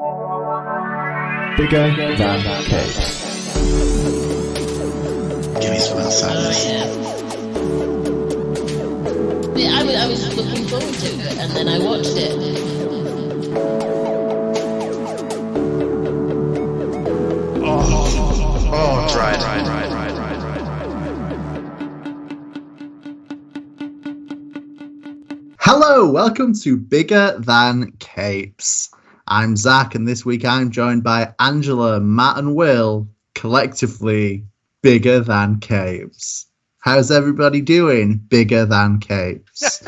Bigger than capes. Give me some sadness. Yeah, I was looking forward to it, and then I watched it. Oh, dry. Hello, welcome to Bigger Than Capes. I'm Zach, and this week I'm joined by Angela, Matt, and Will, collectively Bigger Than Capes. How's everybody doing? Bigger Than Capes.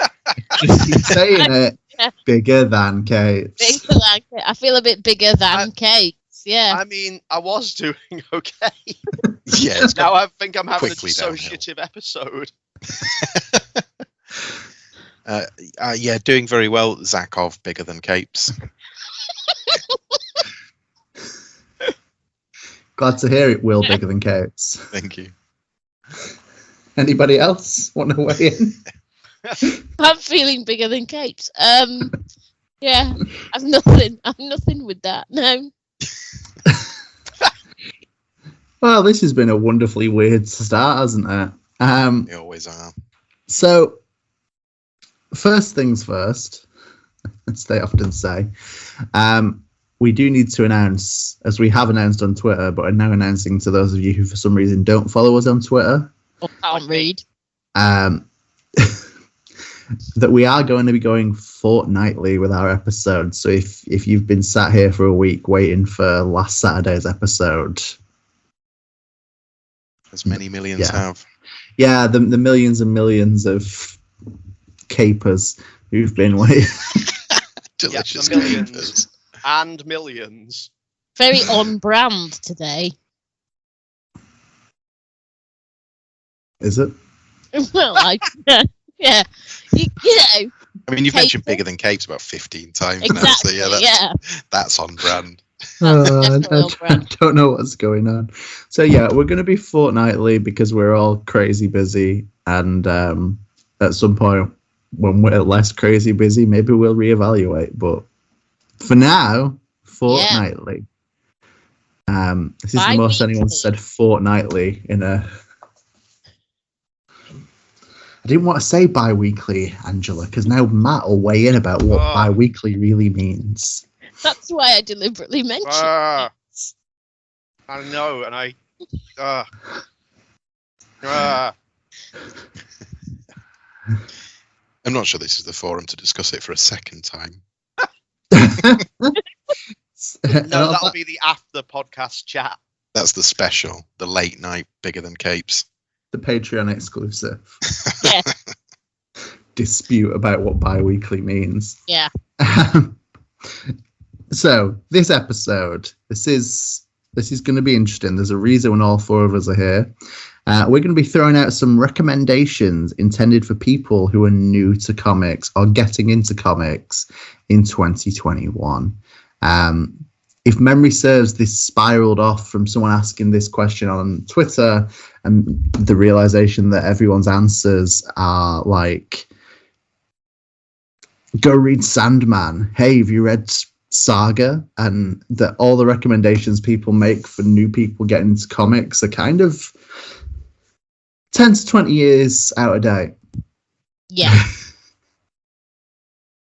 Just keep saying it. Bigger Than Capes. Bigger than, I feel a bit bigger than Capes. Yeah. I mean, I was doing okay. Yeah. Now I think I'm having a quickly dissociative episode. Yeah, doing very well, Zakov, Bigger Than Capes. Glad to hear it, Will, Bigger Than Capes. Thank you. Anybody else want to weigh in? I'm feeling bigger than Capes. Yeah, I've nothing with that. No. Well, this has been a wonderfully weird start, hasn't it? They always are. So, first things first, as they often say, we do need to announce, as we have announced on Twitter, but are now announcing to those of you who for some reason don't follow us on Twitter, Or can't read. that we are going to be going fortnightly with our episodes. So if you've been sat here for a week waiting for last Saturday's episode, As many millions have. yeah, the millions and millions of capers who've been waiting. Delicious the millions. capers. And millions. Very on brand today. Is it? Well, yeah. You know, I mean, you've mentioned Capes. Bigger Than Capes about 15 times now, exactly. so Yeah. that's on brand. definitely on brand. I don't know what's going on. So yeah, we're going to be fortnightly because we're all crazy busy, and at some point when we're less crazy busy, maybe we'll reevaluate. But for now, fortnightly. This is the most anyone said fortnightly in a. I didn't want to say bi-weekly, Angela, because now Matt will weigh in about what bi-weekly really means. That's why I deliberately mentioned Ah. it. I know, and I. I'm not sure this is the forum to discuss it for a second time. No, that'll be the after podcast chat. That's the special, the late night Bigger Than Capes. The Patreon exclusive Yeah. dispute about what bi-weekly means. Yeah. So this episode, this is going to be interesting. There's a reason when all four of us are here. We're going to be throwing out some recommendations intended for people who are new to comics or getting into comics in 2021. If memory serves, this spiraled off from someone asking this question on Twitter, and the realization that everyone's answers are like, go read Sandman. Hey, have you read Saga? And that all the recommendations people make for new people getting into comics are kind of 10 to 20 years out of date. Yeah.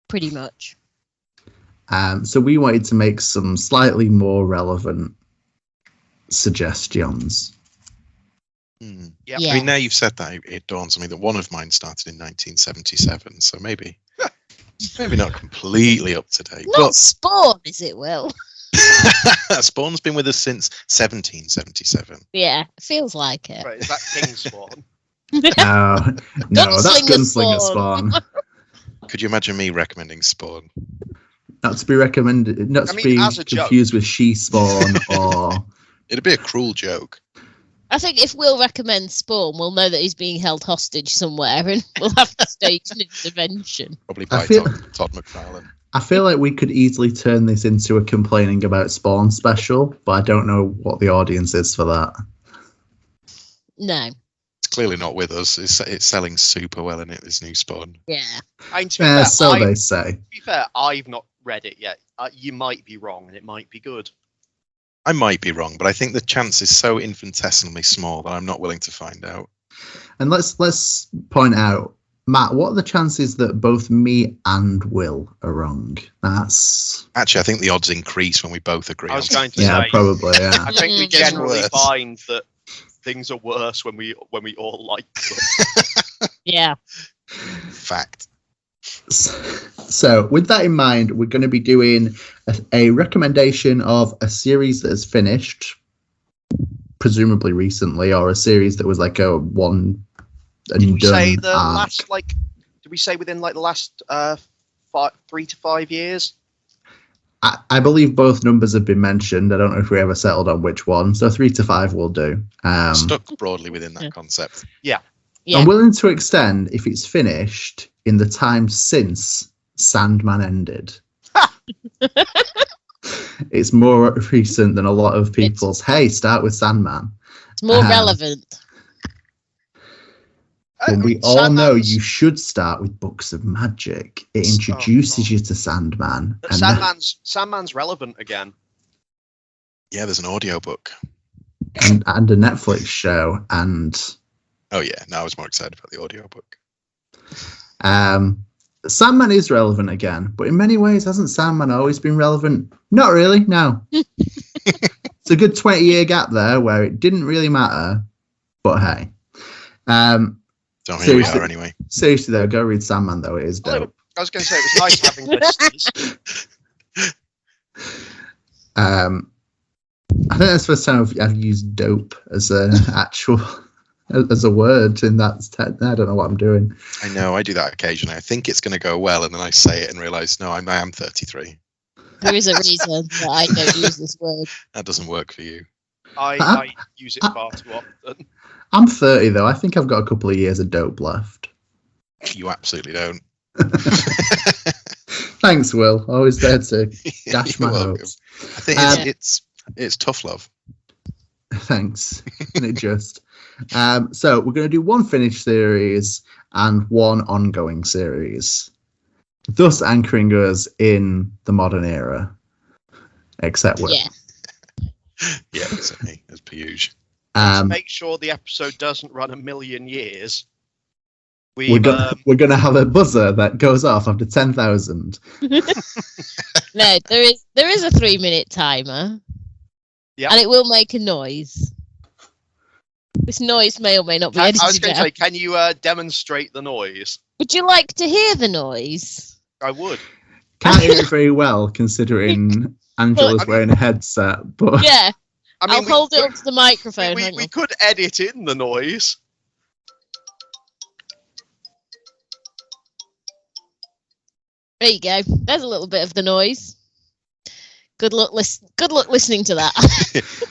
Pretty much. So we wanted to make some slightly more relevant suggestions. Yep. Yeah. I mean, now you've said that, it dawns on me that one of mine started in 1977, so maybe not completely up to date. Not Spawn, is it, Will? But Spawn's been with us since 1777. Yeah, it feels like it. Right, is that King Spawn? No, that's Gunslinger Spawn. Spawn. Could you imagine me recommending Spawn? Not to be recommended, not to be as a confused with She Spawn or. It'd be a cruel joke. I think if Will recommends Spawn, we'll know that he's being held hostage somewhere and we'll have to stage an intervention. Probably by Todd McFarlane. I feel like we could easily turn this into a complaining about Spawn special, but I don't know what the audience is for that. No. It's clearly not with us. It's selling super well in it, this new Spawn. Yeah. I mean, to be fair, So they say. To be fair, I've not read it yet. You might be wrong, and it might be good. I might be wrong, but I think the chance is so infinitesimally small that I'm not willing to find out. And let's point out, Matt, what are the chances that both me and Will are wrong? That's Actually, I think the odds increase when we both agree. I was on going to yeah, say, probably, yeah. I think we It gets generally worse. find that things are worse when we all like them. Yeah. Fact. So, with that in mind, we're going to be doing a recommendation of a series that has finished, presumably recently, or a series that was like a one and Did we say done the arc. last Did we say within the last 3 to 5 years? I believe both numbers have been mentioned. I don't know if we ever settled on which one. So 3 to 5 will do. Stuck broadly within that concept. Yeah. I'm willing to extend if it's finished in the time since Sandman ended. It's more recent than a lot of people's, hey, start with Sandman. It's more relevant. But we all know you should start with Books of Magic. It introduces you to Sandman. But Sandman's relevant again. Yeah, there's an audiobook. and a Netflix show. And Oh, yeah. No, I was more excited about the audiobook. Sandman is relevant again. But in many ways, hasn't Sandman always been relevant? Not really, no. It's a good 20-year gap there where it didn't really matter. But hey. So here we are anyway. Seriously, though, go read Sandman, though. It is dope. I was going to say it was nice having listeners. I think that's the first time I've used dope as a actual as a word in that. I don't know what I'm doing. I know, I do that occasionally. I think it's going to go well, and then I say it and realise, no, I am 33. There is a reason that I don't use this word. That doesn't work for you. I use it far too often. I'm 30, though. I think I've got a couple of years of dope left. You absolutely don't. Thanks, Will. Always there to dash my You're welcome. hopes. I think it's tough love. Thanks. And it just. So we're going to do one finished series and one ongoing series, thus anchoring us in the modern era. Except Will. Yeah. Yeah, certainly, as per usual. To make sure the episode doesn't run a million years, we're going to have a buzzer that goes off after 10,000. No, there is a 3-minute timer. Yeah. And it will make a noise. This noise may or may not be edited I was going to out. say, can you demonstrate the noise? Would you like to hear the noise? I would. Can't hear it very well considering Angela's wearing a headset. But Yeah. I mean, I'll hold it up to the microphone. we could edit in the noise. There you go. There's a little bit of the noise. Good luck listening to that.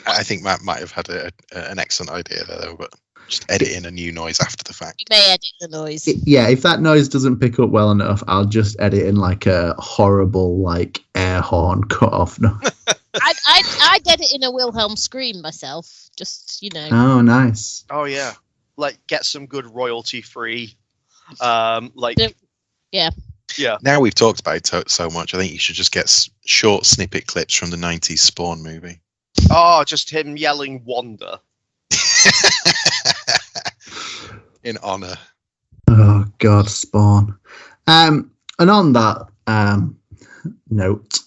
I think Matt might have had an excellent idea there, though, but just edit in a new noise after the fact. You may edit the noise. yeah, if that noise doesn't pick up well enough, I'll just edit in like a horrible like air horn cut off noise. I'd edit in a Wilhelm scream myself. Just, Oh, nice. Oh yeah, like get some good royalty free. Yeah. Now we've talked about it so much, I think you should just get short snippet clips from the 90s Spawn movie. Oh, just him yelling "Wanda." In honour. Oh God, Spawn. And on that note,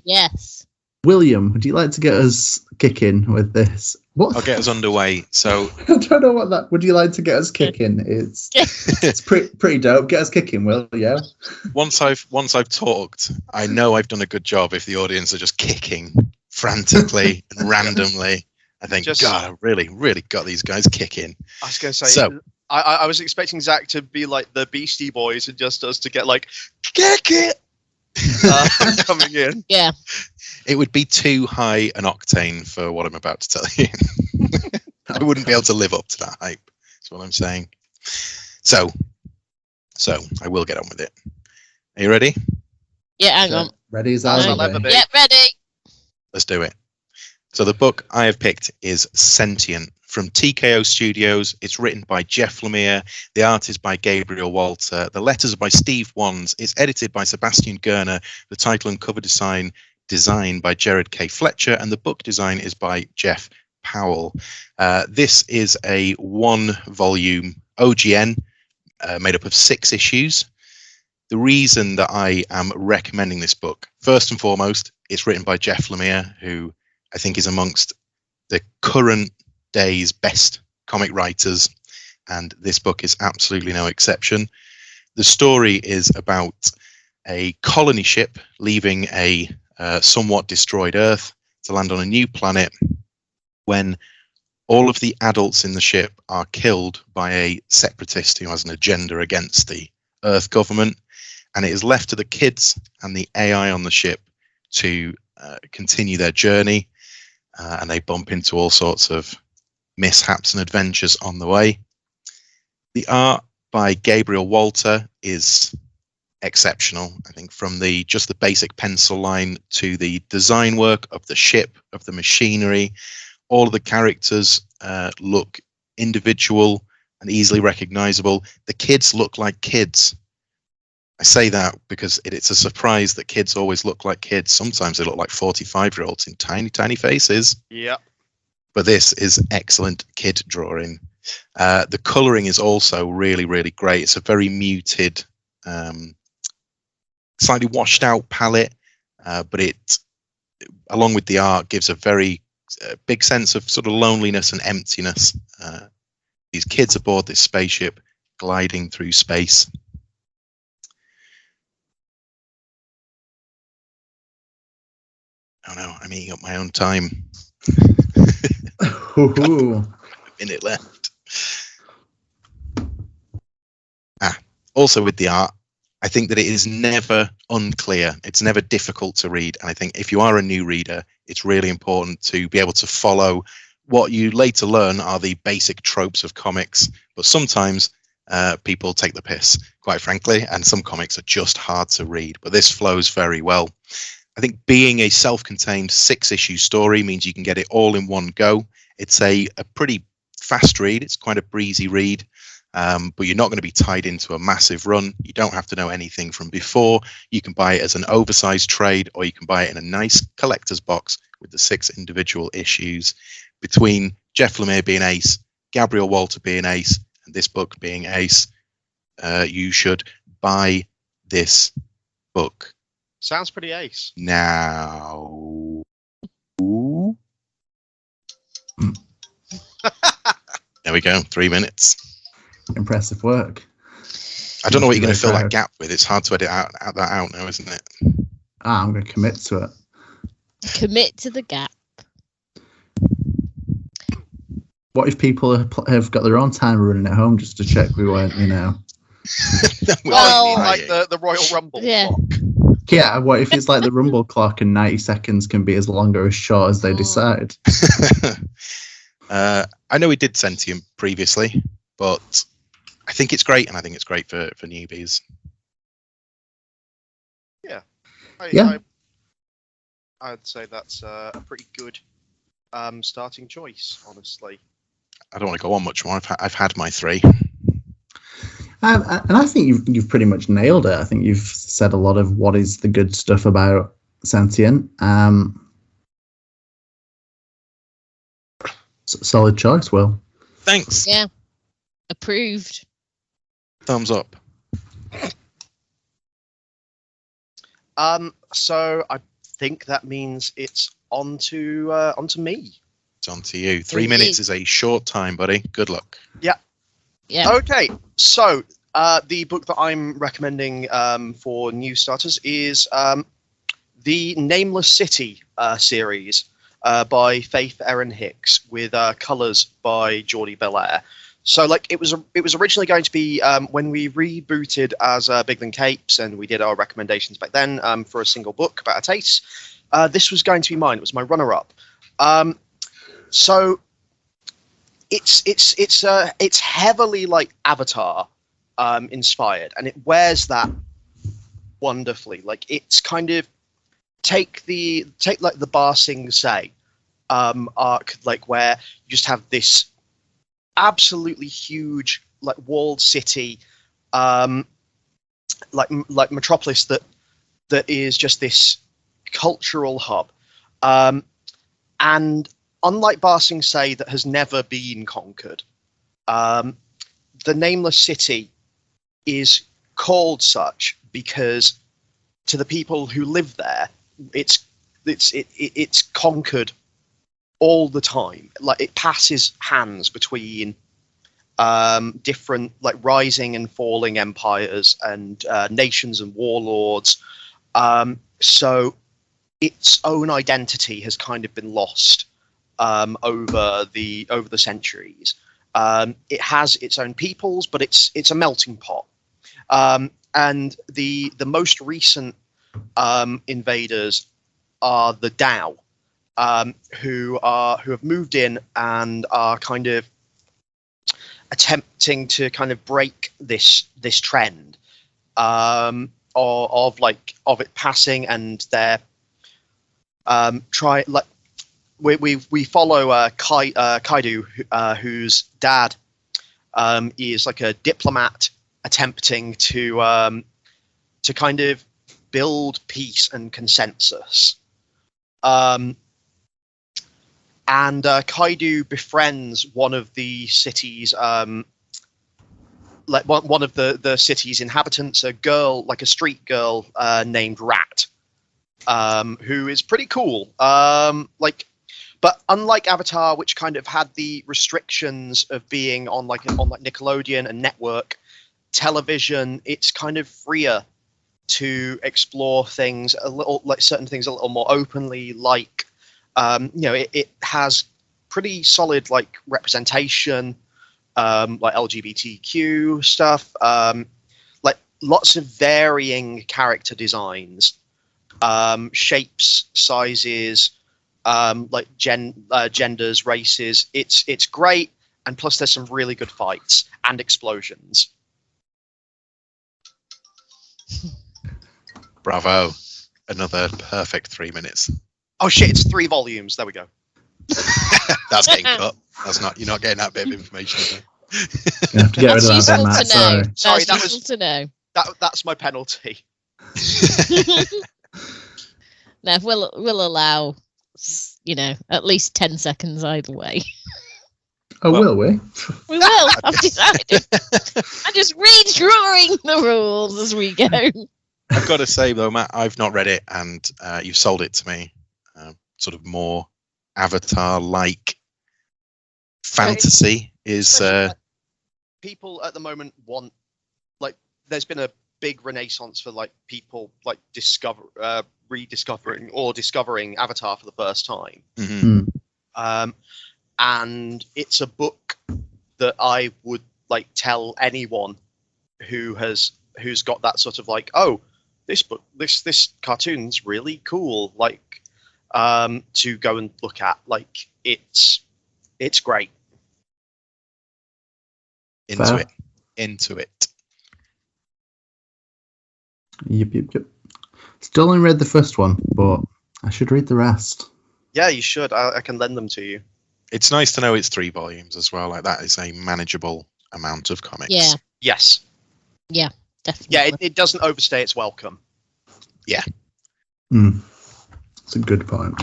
Yes. William, would you like to get us kicking with this? What? I'll get us underway. So I don't know what that. Would you like to get us kicking? It's pretty dope. Get us kicking, Will. Yeah. once I've talked, I know I've done a good job if the audience are just kicking frantically and randomly. I think, God, I really, really got these guys kicking. I was going to say. So, I was expecting Zach to be like the Beastie Boys and just us to get like kick it coming in. Yeah. it would be too high an octane for what I'm about to tell you. I wouldn't be able to live up to that hype. That's what I'm saying. So I will get on with it. Are you ready? Yeah, hang on. Ready as I'll I'll ever be. be. Yeah, ready. Let's do it. So the book I have picked is Sentient from TKO Studios. It's written by Jeff Lemire. The art is by Gabriel Walter. The letters are by Steve Wands. It's edited by Sebastian Gerner. The title and cover design designed by Jared K. Fletcher. And the book design is by Jeff Powell. This is a 1-volume OGN made up of 6 issues. The reason that I am recommending this book, first and foremost, it's written by Jeff Lemire, who I think is amongst the current day's best comic writers, and this book is absolutely no exception. The story is about a colony ship leaving a somewhat destroyed Earth to land on a new planet when all of the adults in the ship are killed by a separatist who has an agenda against the Earth government, and it is left to the kids and the AI on the ship to continue their journey, and they bump into all sorts of mishaps and adventures on the way. The art by Gabriel Walter is exceptional. I think from just the basic pencil line to the design work of the ship, of the machinery, all of the characters look individual and easily recognizable. The kids look like kids. I say that because it's a surprise that kids always look like kids. Sometimes they look like 45-year-olds in tiny, tiny faces. Yeah. But this is excellent kid drawing. The colouring is also really, really great. It's a very muted, slightly washed out palette, but it, along with the art, gives a very big sense of sort of loneliness and emptiness. These kids aboard this spaceship gliding through space. Oh no, I'm eating up my own time. Ooh. A minute left. Also with the art, I think that it is never unclear. It's never difficult to read. And I think if you are a new reader, it's really important to be able to follow what you later learn are the basic tropes of comics. But sometimes people take the piss, quite frankly, and some comics are just hard to read. But this flows very well. I think being a self-contained 6-issue story means you can get it all in one go. It's a pretty fast read. It's quite a breezy read, but you're not going to be tied into a massive run. You don't have to know anything from before. You can buy it as an oversized trade, or you can buy it in a nice collector's box with the 6 individual issues. Between Jeff Lemire being ace, Gabriel Walter being ace, and this book being ace, you should buy this book. Sounds pretty ace. Now. There we go. 3 minutes. Impressive work. I don't know what you're going to fill that gap with. It's hard to edit that out now, isn't it? I'm going to commit to it. Commit to the gap. What if people have got their own timer running at home just to check we weren't, Well, like the Royal Rumble clock. Yeah, what if it's like the Rumble clock and 90 seconds can be as long or as short as they decide? I know we did Sentient previously, but I think it's great, and I think it's great for newbies. Yeah. I'd say that's a pretty good starting choice, honestly. I don't want to go on much more. I've had my 3. And I think you've pretty much nailed it. I think you've said a lot of what is the good stuff about Sentient. Solid choice, Will. Thanks. Yeah. Approved. Thumbs up. So I think that means it's on to me. It's on to you. 3 minutes is a short time, buddy. Good luck. Yeah. Okay, so the book that I'm recommending for new starters is the Nameless City series by Faith Erin Hicks with colours by Geordie Belair. So, like, it was originally going to be when we rebooted as Bigger Than Capes, and we did our recommendations back then for a single book about a taste. This was going to be mine. It was my runner-up. So it's heavily like Avatar inspired, and it wears that wonderfully. Like, it's kind of take like the Ba Sing Se arc, like where you just have this absolutely huge, like walled city, like Metropolis that is just this cultural hub, and unlike Ba Sing Se, that has never been conquered, the Nameless City is called such because to the people who live there, it's conquered all the time. Like it passes hands between different like rising and falling empires and nations and warlords. So its own identity has kind of been lost over the centuries. It has its own peoples, but it's a melting pot. And the most recent invaders are the Dao, who have moved in and are kind of attempting to kind of break this trend of it passing, and they're we follow Kaido, whose dad is like a diplomat attempting to kind of build peace and consensus. And Kaido befriends one of the city's one of the city's inhabitants, a girl, like a street girl named Rat, who is pretty cool. But unlike Avatar, which kind of had the restrictions of being on like Nickelodeon and network television, it's kind of freer to explore things a little, like certain things a little more openly. Like, it has pretty solid like representation, like LGBTQ stuff, like lots of varying character designs, shapes, sizes, like genders, races. It's great, and plus there's some really good fights and explosions. Bravo. Another perfect 3 minutes. Oh shit, it's 3 volumes. There we go. That's getting cut. You're not getting that bit of information. You have to get rid of That's that, useful Matt. to know. Sorry, That's that was- useful to know. That's my penalty. No, we'll allow, at least 10 seconds either way. Oh, will we? We will. I've decided. I'm just redrawing the rules as we go. I've got to say though, Matt, I've not read it, and you've sold it to me. Sort of more Avatar-like fantasy is. People at the moment want, like, there's been a big renaissance for like people like rediscovering or discovering Avatar for the first time. Mm-hmm. And it's a book that I would like tell anyone who's got that sort of like, oh, this book, this cartoon's really cool, like, to go and look at. Like, it's great. Into it. Yep. Still only read the first one, but I should read the rest. Yeah, you should. I can lend them to you. It's nice to know it's 3 volumes as well. Like, that is a manageable amount of comics. Yeah. Yes. Yeah, definitely. Yeah, it doesn't overstay its welcome. Yeah. That's a good point.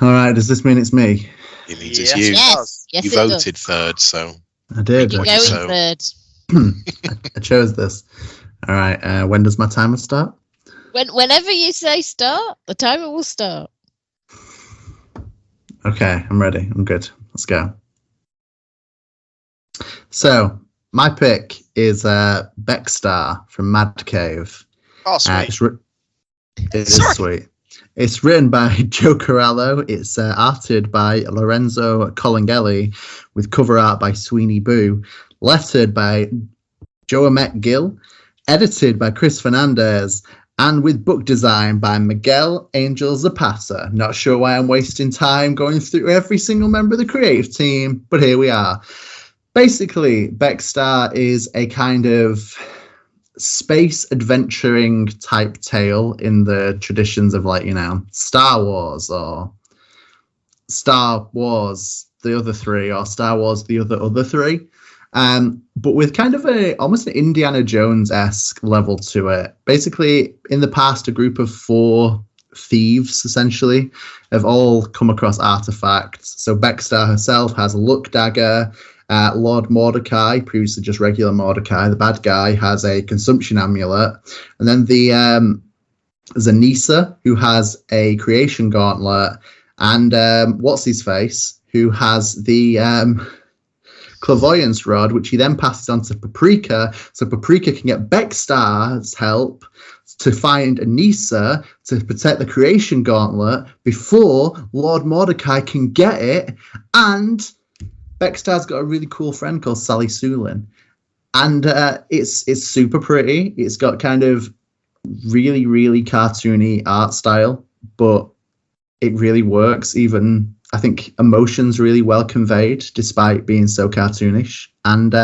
All right, does this mean it's me? It means it's you. Yes, You it voted does. third, so I did. You're I, going third. I chose this. All right, when does my timer start? Whenever you say start, the timer will start. Okay, I'm ready. I'm good. Let's go. So, my pick is Beckstar from Mad Cave. Oh, sweet. It is sweet. It's written by Joe Corallo. It's arted by Lorenzo Colangeli, with cover art by Sweeney Boo, lettered by Joamet Gill, edited by Chris Fernandez, and with book design by Miguel Angel Zapata. Not sure why I'm wasting time going through every single member of the creative team, but here we are. Basically, Beckstar is a kind of space adventuring type tale in the traditions of, like, Star Wars or Star Wars the other three or Star Wars the other three, but with kind of almost an Indiana Jones-esque level to it. Basically, in the past, a group of 4 thieves essentially have all come across artifacts. So Beckstar herself has a luck dagger. Lord Mordecai, previously just regular Mordecai, the bad guy, has a consumption amulet. And then there's Anissa, who has a creation gauntlet. And what's his face, who has the clairvoyance rod, which he then passes on to Paprika. So Paprika can get Beckstar's help to find Anissa to protect the creation gauntlet before Lord Mordecai can get it. And Beckstar's got a really cool friend called Sally Sulin, and it's super pretty. It's got kind of really, really cartoony art style, but it really works. Even, I think, emotions really well conveyed despite being so cartoonish. And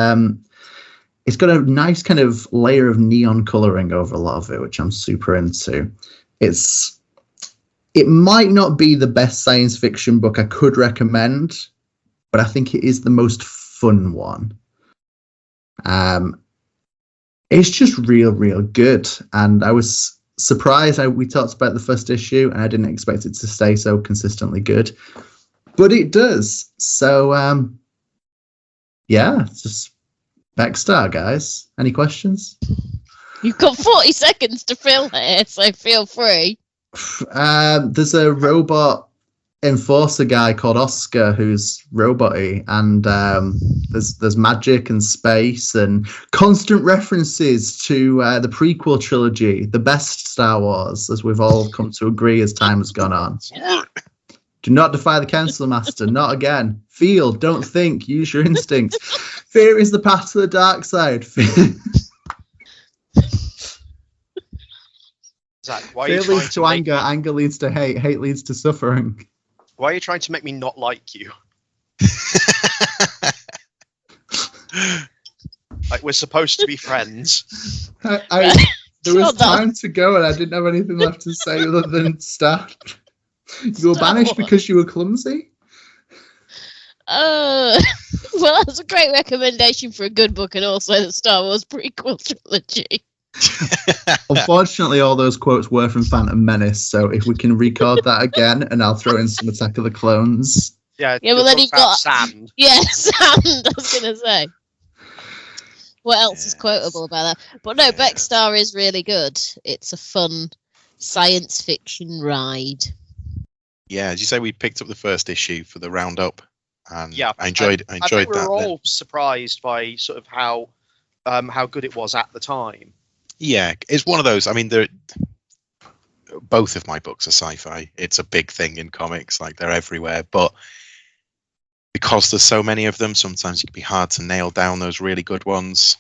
it's got a nice kind of layer of neon coloring over a lot of it, which I'm super into. It might not be the best science fiction book I could recommend, but I think it is the most fun one. It's just real good. And I was surprised. We talked about the first issue, and I didn't expect it to stay so consistently good. But it does. So, it's just Beckstar, guys. Any questions? You've got 40 seconds to fill here, so feel free. There's a robot enforcer guy called Oscar who's robot-y, and there's magic and space and constant references to the prequel trilogy, the best Star Wars, as we've all come to agree as time has gone on. Do not defy the Council Master, not again. Feel, don't think, use your instincts. Fear is the path to the dark side. Zach, why are Fear you trying leads to anger, anger leads to hate leads to suffering. Why are you trying to make me not like you? Like, we're supposed to be friends. There was time to go, and I didn't have anything left to say other than start. You were banished because you were clumsy? Well, that's a great recommendation for a good book, and also the Star Wars prequel trilogy. Unfortunately, all those quotes were from Phantom Menace, so if we can record that again, and I'll throw in some Attack of the Clones. Yeah, well, then you've got sand. Yeah, sand. I was gonna say. What else is quotable about that? But no, Beckstar is really good. It's a fun science fiction ride. Yeah, as you say, we picked up the first issue for the Roundup, and I enjoyed I that. think we were all surprised by sort of how good it was at the time. Yeah, it's one of those. I mean, both of my books are sci-fi. It's a big thing in comics, like they're everywhere. But because there's so many of them, sometimes it can be hard to nail down those really good ones.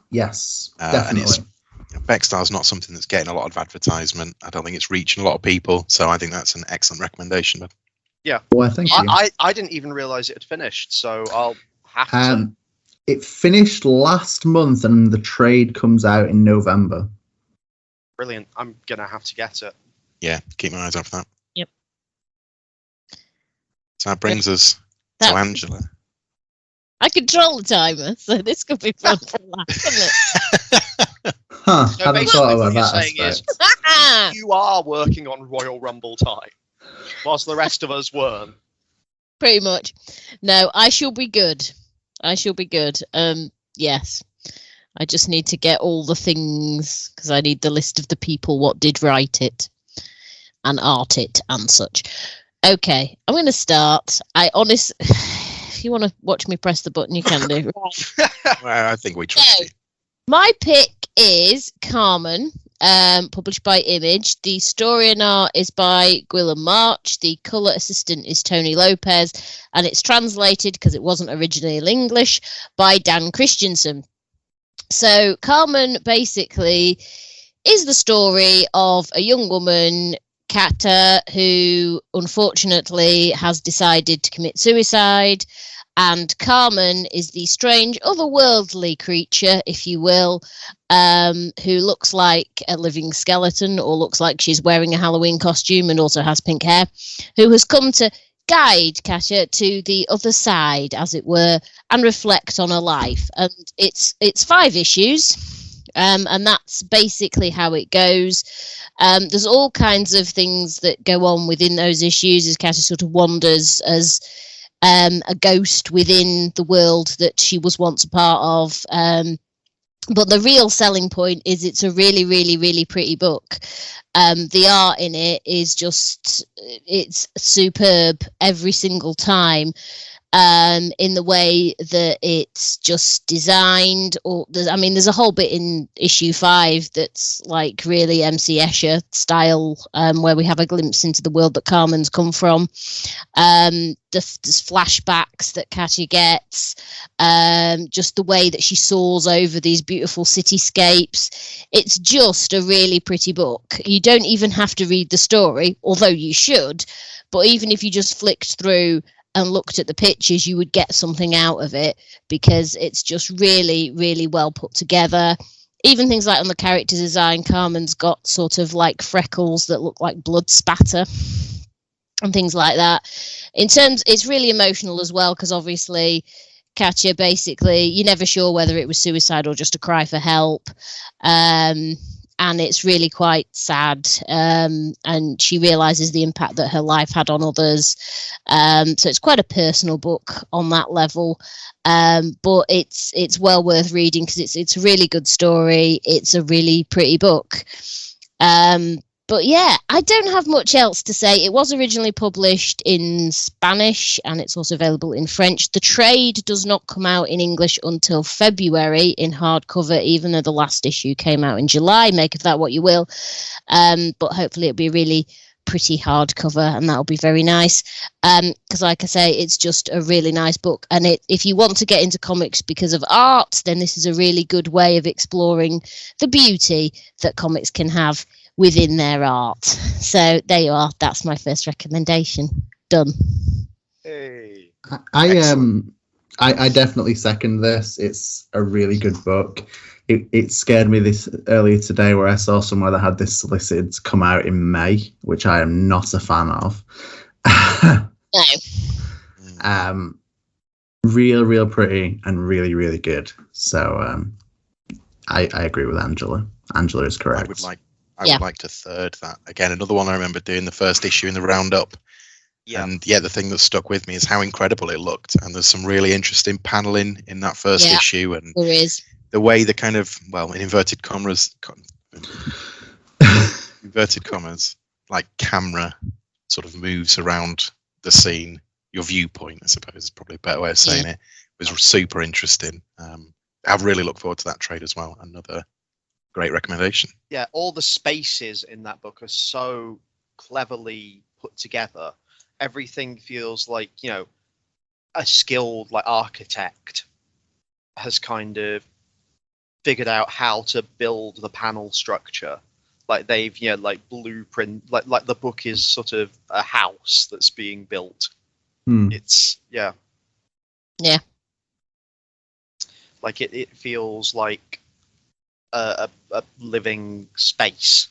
Yes, definitely. And Beckstar's not something that's getting a lot of advertisement. I don't think it's reaching a lot of people. So I think that's an excellent recommendation. Yeah. Well, thank you. I didn't even realize it had finished, so I'll have to. It finished last month, and the trade comes out in November. Brilliant. I'm going to have to get it. Yeah, keep my eyes out for that. Yep. So that brings us to Angela. I control the timer, so this could be fun for a laugh, couldn't it? Huh, So haven't thought about basically that what you're saying is, you are working on Royal Rumble time, whilst the rest of us weren't. Pretty much. No, I shall be good. Yes. I just need to get all the things, because I need the list of the people what did write it and art it and such. Okay, I'm going to start. If you want to watch me press the button, you can do. Right. Well, I think we trust you. My pick is Carmen, published by Image. The story and art is by Gwilym March. The colour assistant is Tony Lopez, and it's translated, because it wasn't originally in English, by Dan Christensen. So Carmen basically is the story of a young woman, Kata, who unfortunately has decided to commit suicide, And Carmen is the strange, otherworldly creature, if you will, who looks like a living skeleton, or looks like she's wearing a Halloween costume and also has pink hair, who has come to guide Katia to the other side, as it were, and reflect on her life. And it's 5 issues, and that's basically how it goes. There's all kinds of things that go on within those issues as Katia sort of wanders as a ghost within the world that she was once a part of. But the real selling point is it's a really, really, really pretty book. The art in it is just, it's superb every single time. In the way that it's just designed, or there's a whole bit in issue 5 that's like really MC Escher style, where we have a glimpse into the world that Carmen's come from. There's flashbacks that Katia gets, just the way that she soars over these beautiful cityscapes. It's just a really pretty book. You don't even have to read the story, although you should. But even if you just flicked through and looked at the pictures, you would get something out of it, because it's just really, really well put together. Even things like on the character design, Carmen's got sort of like freckles that look like blood spatter and things like that. It's really emotional as well, because obviously Katia, basically, you're never sure whether it was suicide or just a cry for help. And it's really quite sad, and she realizes the impact that her life had on others. So it's quite a personal book on that level, but it's well worth reading, because it's a really good story. It's a really pretty book. But yeah, I don't have much else to say. It was originally published in Spanish, and it's also available in French. The trade does not come out in English until February in hardcover, even though the last issue came out in July. Make of that what you will. But hopefully it'll be really pretty hardcover, and that'll be very nice. Because like I say, it's just a really nice book. And if you want to get into comics because of art, then this is a really good way of exploring the beauty that comics can have within their art. So there you are. That's my first recommendation. Done. Hey. I definitely second this. It's a really good book. It scared me this earlier today, where I saw somewhere that had this solicited to come out in May, which I am not a fan of. No. Real pretty and really, really good. So I agree with Angela. Angela is correct. I would like to third that. Again, another one I remember doing the first issue in the Roundup. Yeah. And yeah, the thing that stuck with me is how incredible it looked. And there's some really interesting paneling in that first issue. And there is. The way the kind of, well, in inverted commas, like camera sort of moves around the scene. Your viewpoint, I suppose, is probably a better way of saying it. Was super interesting. I really look forward to that trade as well. Another great recommendation. Yeah, all the spaces in that book are so cleverly put together. Everything feels like, a skilled architect has kind of figured out how to build the panel structure. Like they've blueprint, like the book is sort of a house that's being built. It's like it feels like a living space.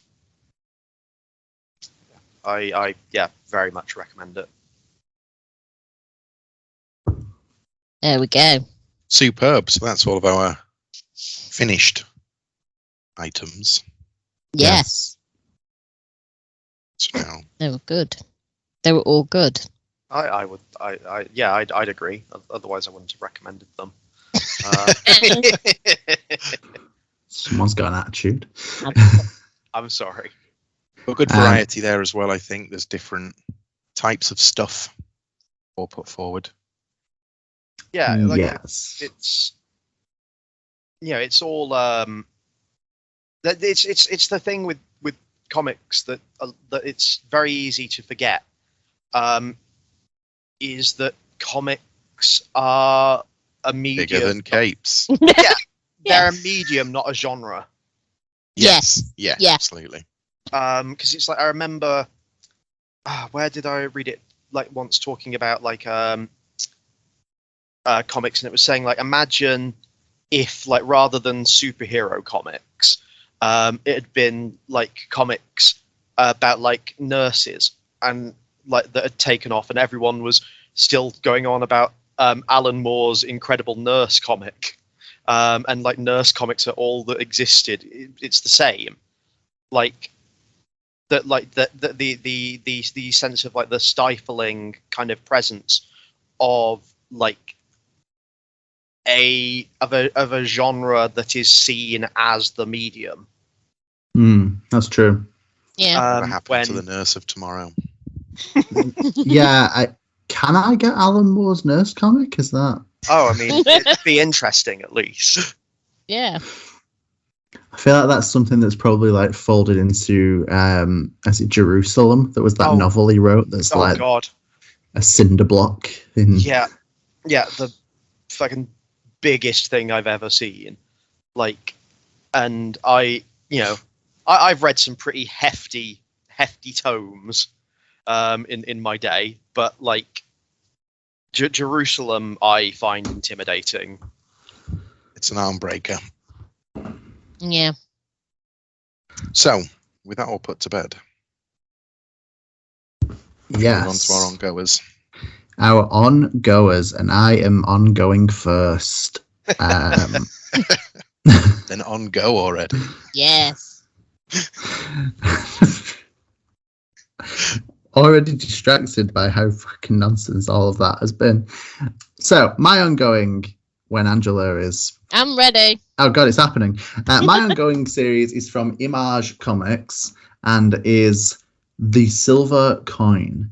I very much recommend it. There we go. Superb. So that's all of our finished items. Yes. So now, They were good. They were all good. I'd agree. Otherwise, I wouldn't have recommended them. Someone's got an attitude. I'm sorry. But good variety there as well. I think there's different types of stuff all put forward. Yeah, yes. It's all it's the thing with comics that it's very easy to forget. Is that comics are a medium Bigger than capes. They're a medium, not a genre. Yes. Yeah. Absolutely. Because it's like, I remember, where did I read it? Like once talking about comics, and it was saying like, imagine if like rather than superhero comics, it had been like comics about like nurses and like that had taken off, and everyone was still going on about Alan Moore's Incredible Nurse comic, and like nurse comics are all that existed. It's the same, like that, like the sense of like the stifling kind of presence of like of a genre that is seen as the medium. That's true. Yeah. What happened to the Nurse of Tomorrow? Yeah, can I get Alan Moore's Nurse comic? Is that? Oh, I mean, it'd be interesting at least. Yeah. I feel like that's something that's probably like folded into is it Jerusalem? That was that novel he wrote. That's like God. A cinder block. Yeah, the fucking biggest thing I've ever seen. Like, and I've read some pretty hefty tomes in my day, but like Jerusalem I find intimidating. It's an arm breaker. Yeah. So, with that all put to bed, yes, on to our ongoers. Our ongoers, and I am ongoing first. Then on go already. Yes. Already distracted by how fucking nonsense all of that has been. So, my ongoing, when Angela is... I'm ready. Oh god, it's happening. My ongoing series is from Image Comics and is The Silver Coin.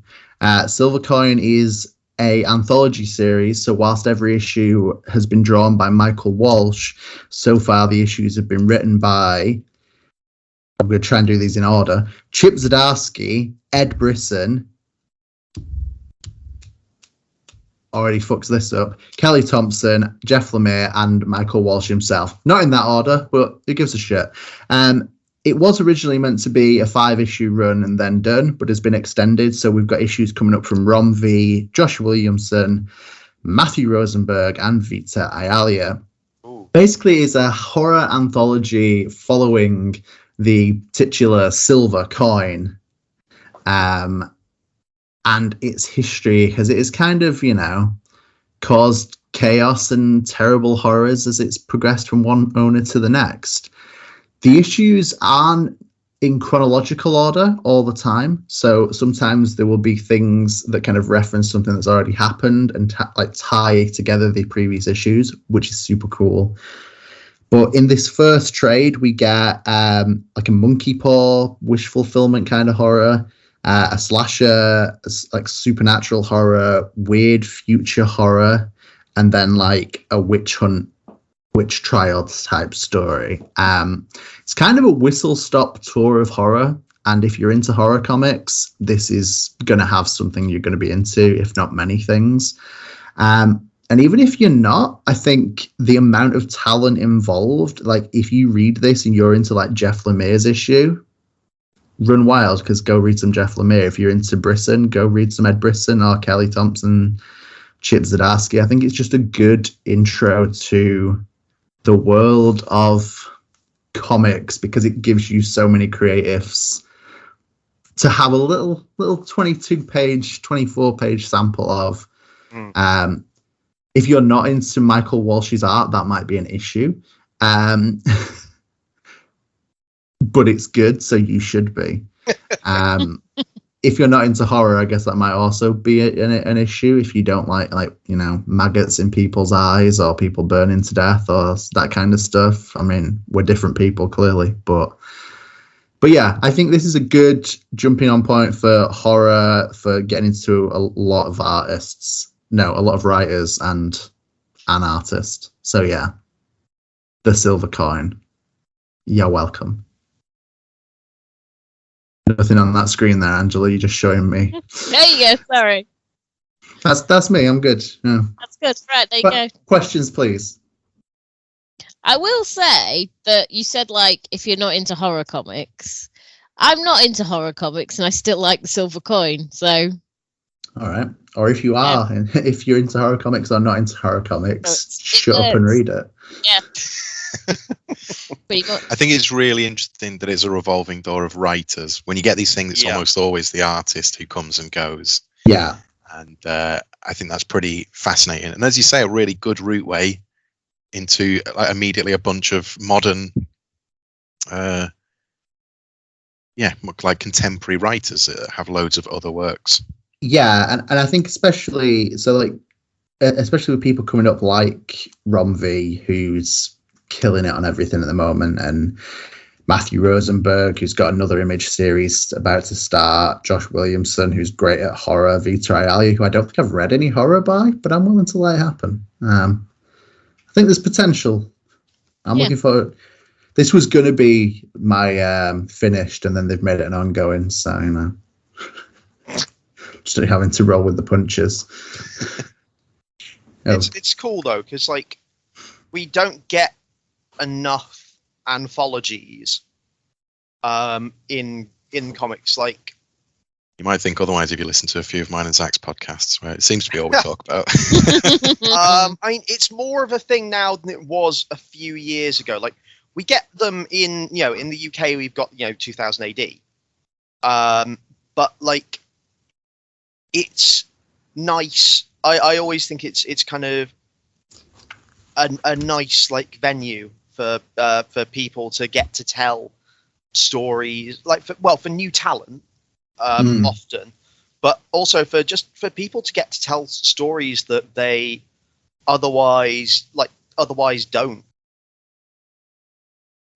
Silver Coin is a anthology series, so whilst every issue has been drawn by Michael Walsh, so far the issues have been written by, I'm going to try and do these in order, Chip Zdarsky, Ed Brisson, already fucks this up, Kelly Thompson, Jeff Lemire, and Michael Walsh himself. Not in that order, but who gives a shit? It was originally meant to be a 5-issue run and then done, but has been extended. So we've got issues coming up from Ron V, Josh Williamson, Matthew Rosenberg, and Vita Ayala. Basically, it's a horror anthology following the titular Silver Coin and its history, because it has kind of, caused chaos and terrible horrors as it's progressed from one owner to the next. The issues aren't in chronological order all the time. So sometimes there will be things that kind of reference something that's already happened and tie together the previous issues, which is super cool. But in this first trade, we get like a monkey paw, wish fulfillment kind of horror, a slasher, like supernatural horror, weird future horror, and then like a witch trials type story. It's kind of a whistle-stop tour of horror, and if you're into horror comics, this is going to have something you're going to be into, if not many things. And even if you're not, I think the amount of talent involved, like if you read this and you're into like Jeff Lemire's issue, run wild, because go read some Jeff Lemire. If you're into Brisson, go read some Ed Brisson or Kelly Thompson, Chip Zdarsky. I think it's just a good intro to the world of comics, because it gives you so many creatives to have a little 22-page, 24-page sample of. If you're not into Michael Walsh's art, that might be an issue. But it's good, so you should be. If you're not into horror, I guess that might also be an issue. If you don't like maggots in people's eyes or people burning to death or that kind of stuff. I mean, we're different people clearly, but yeah, I think this is a good jumping on point for horror, for getting into a lot of writers and an artist. So yeah, The Silver Coin. You're welcome. Nothing on that screen there, Angela. You're just showing me. There you go. Sorry. That's me. I'm good. Yeah. That's good. Right, there you go. Questions, please. I will say that you said, like, if you're not into horror comics. I'm not into horror comics, and I still like The Silver Coin. So All right. Or if you are, if you're into horror comics or not into horror comics, shut up and read it. Yeah. Pretty good. I think it's really interesting that it's a revolving door of writers. When you get these things, it's almost always the artist who comes and goes. Yeah. And I think that's pretty fascinating. And as you say, a really good route way into immediately a bunch of modern, like contemporary writers that have loads of other works. Yeah, and I think especially with people coming up like Ron V, who's killing it on everything at the moment, and Matthew Rosenberg, who's got another Image series about to start, Josh Williamson, who's great at horror, Vita Ayali, who I don't think I've read any horror by, but I'm willing to let it happen. I think there's potential. I'm looking forward. This was going to be my finished, and then they've made it an ongoing, so just having to roll with the punches. It's cool though, because like we don't get enough anthologies in comics. Like, you might think otherwise if you listen to a few of mine and Zach's podcasts, where it seems to be all we talk about. I mean, it's more of a thing now than it was a few years ago. Like, we get them in the UK, we've got 2000 AD. But like, it's nice. I always think it's kind of a nice like venue for people to get to tell stories, like for new talent often, but also for people to get to tell stories that they otherwise don't,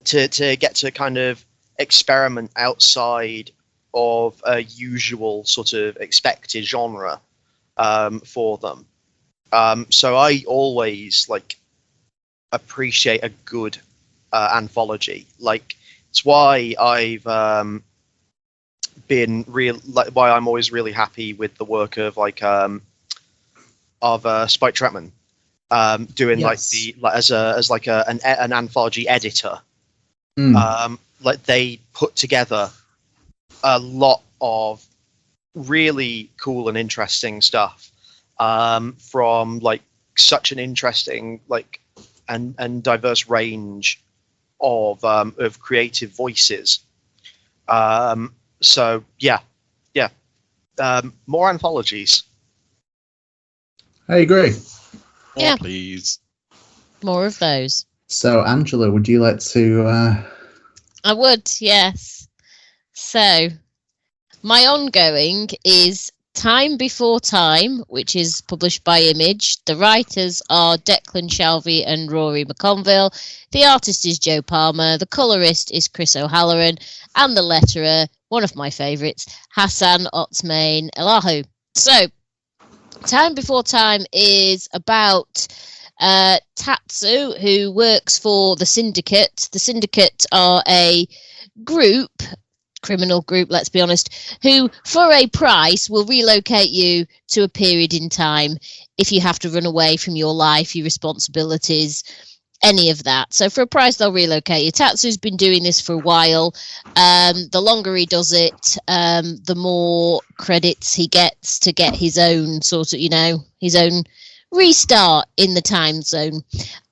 to get to kind of experiment outside of a usual sort of expected genre for them. So I always like appreciate a good anthology. Like, it's why I've why I'm always really happy with the work of like of Spike Trapman doing as an anthology editor. Like, they put together a lot of really cool and interesting stuff from like such an interesting like and diverse range of creative voices. So more anthologies. I agree. Yeah, please. More of those. So, Angela, would you like to? I would, yes. So, my ongoing is Time Before Time, which is published by Image. The writers are Declan Shalvey and Rory McConville. The artist is Joe Palmer. The colorist is Chris O'Halloran. And the letterer, one of my favourites, Hassan Otsmane Elahu. So, Time Before Time is about Tatsu, who works for the Syndicate. The Syndicate are a criminal group, let's be honest, who for a price will relocate you to a period in time if you have to run away from your life, your responsibilities, any of that. So for a price, they'll relocate you. Tatsu's been doing this for a while. The longer he does it, the more credits he gets to get his own sort of, his own restart in the time zone.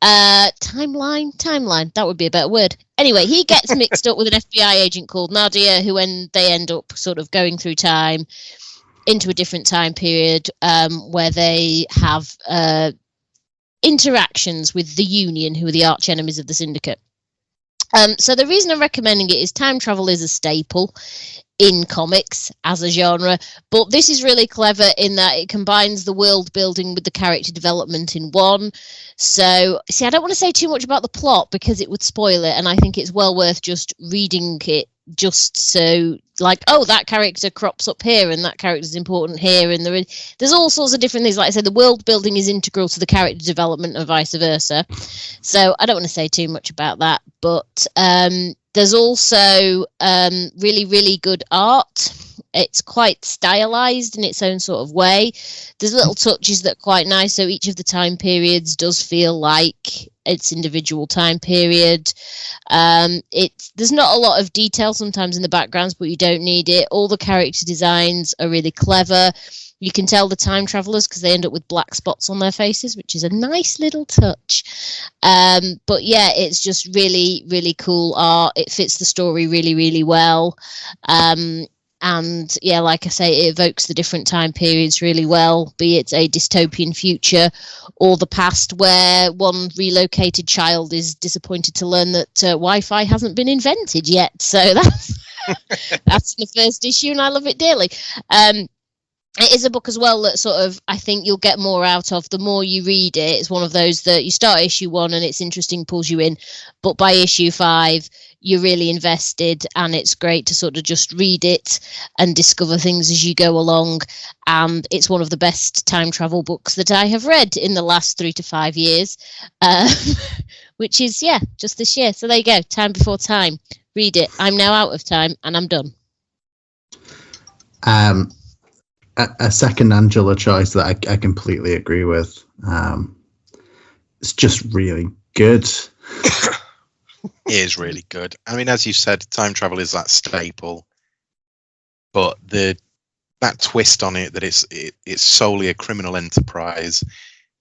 Timeline, that would be a better word. Anyway, he gets mixed up with an FBI agent called Nadia, who, when they end up sort of going through time into a different time period, where they have interactions with the Union, who are the arch enemies of the Syndicate. So the reason I'm recommending it is time travel is a staple in comics as a genre, but this is really clever in that it combines the world building with the character development in one. So, see, I don't want to say too much about the plot because it would spoil it, and I think it's well worth just reading it just so, like, oh, that character crops up here and that character is important here, and there's all sorts of different things. Like I said, the world building is integral to the character development and vice versa. So I don't want to say too much about that, but there's also really, really good art. It's quite stylized in its own sort of way. There's little touches that are quite nice. So each of the time periods does feel like its individual time period. There's not a lot of detail sometimes in the backgrounds, but you don't need it. All the character designs are really clever. You can tell the time travelers because they end up with black spots on their faces, which is a nice little touch. But yeah, it's just really, really cool art. It fits the story really, really well. And yeah, like I say, it evokes the different time periods really well, be it a dystopian future or the past where one relocated child is disappointed to learn that Wi-Fi hasn't been invented yet. So that's the first issue, and I love it dearly. It is a book as well that sort of, I think you'll get more out of the more you read it. It's one of those that you start issue 1 and it's interesting, pulls you in, but by issue 5 you're really invested, and it's great to sort of just read it and discover things as you go along. And it's one of the best time travel books that I have read in the last 3 to 5 years, which is, yeah, just this year. So there you go, Time Before Time. Read it. I'm now out of time and I'm done. A second Angela choice that I completely agree with. It's just really good. It is really good. I mean, as you said, time travel is that staple, but that twist on it, that it's solely a criminal enterprise.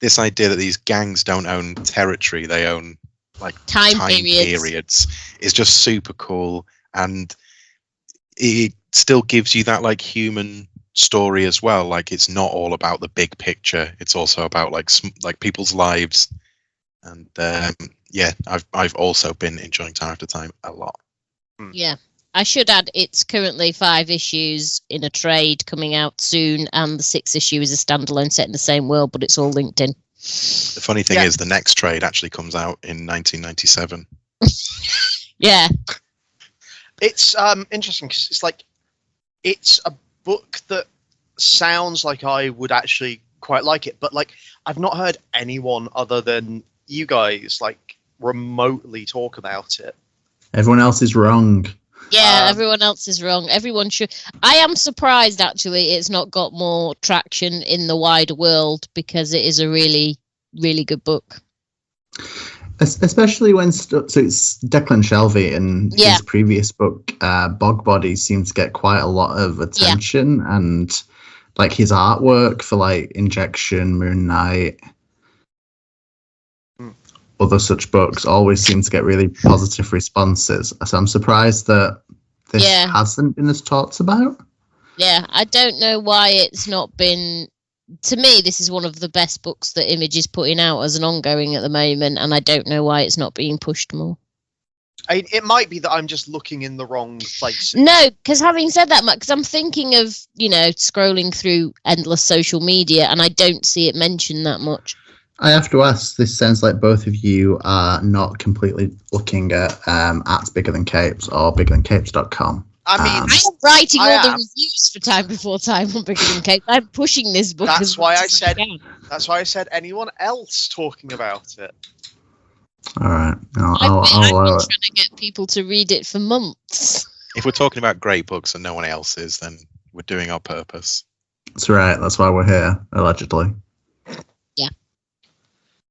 This idea that these gangs don't own territory, they own like time periods, is just super cool, and it still gives you that like human story as well. Like, it's not all about the big picture, it's also about like people's lives. And yeah, I've also been enjoying Time After Time a lot. Yeah, I should add, it's currently 5 issues in a trade coming out soon, and the 6th issue is a standalone set in the same world, but it's all linked in. The funny thing is, the next trade actually comes out in 1997. Yeah, it's interesting because it's like, it's a book that sounds like I would actually quite like it, but like, I've not heard anyone other than you guys like remotely talk about it. Everyone else is wrong. Yeah, everyone else is wrong. Everyone should. I am surprised actually it's not got more traction in the wider world, because it is a really, really good book. Especially when so it's Declan Shelvey, and his previous book, Bog Bodies, seems to get quite a lot of attention, and like his artwork for like Injection, Moon Knight, other such books always seem to get really positive responses. So I'm surprised that this hasn't been as talked about. Yeah, I don't know why it's not been. To me, this is one of the best books that Image is putting out as an ongoing at the moment, and I don't know why it's not being pushed more. It might be that I'm just looking in the wrong places. No, because having said that, because I'm thinking of, scrolling through endless social media, and I don't see it mentioned that much. I have to ask, this sounds like both of you are not completely looking at Bigger Than Capes or biggerthancapes.com. I mean, I am writing all the reviews for Time Before Time on Bigger Than Capes. I'm pushing this book. That's why I said. That's why I said anyone else talking about it. All right, I've been trying to get people to read it for months. If we're talking about great books and no one else is, then we're doing our purpose. That's right. That's why we're here, allegedly. Yeah.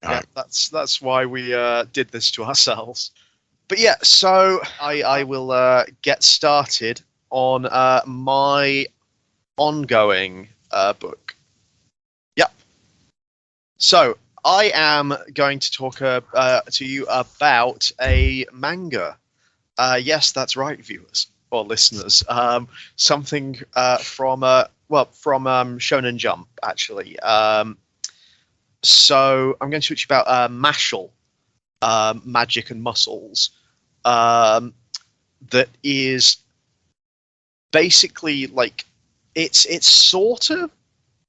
Yeah, that's why we did this to ourselves. But yeah, so I will get started on my ongoing book. Yep. So I am going to talk to you about a manga. Yes, that's right, viewers or listeners. Something from Shonen Jump, actually. So I'm going to teach you about Mashal, Magic and Muscles. That is basically like it's sort of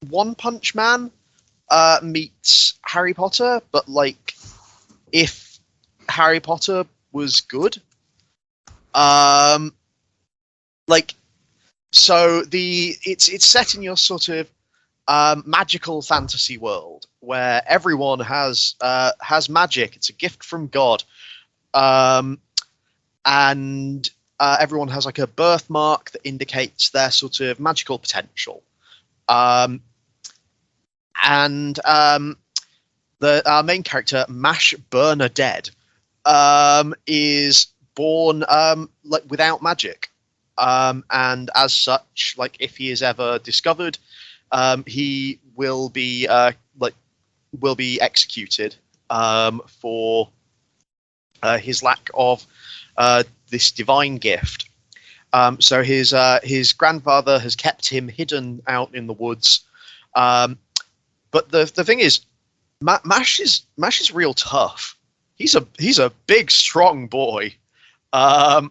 One Punch Man meets Harry Potter, but like if Harry Potter was good. It's set in your sort of magical fantasy world where everyone has magic. It's a gift from God, and everyone has like a birthmark that indicates their sort of magical potential. Our main character, Mash Bernadette, is born without magic, and as such, like if he is ever discovered, he will be executed for his lack of this divine gift. So his grandfather has kept him hidden out in the woods. But the thing is, Mash is real tough. He's a big, strong boy. And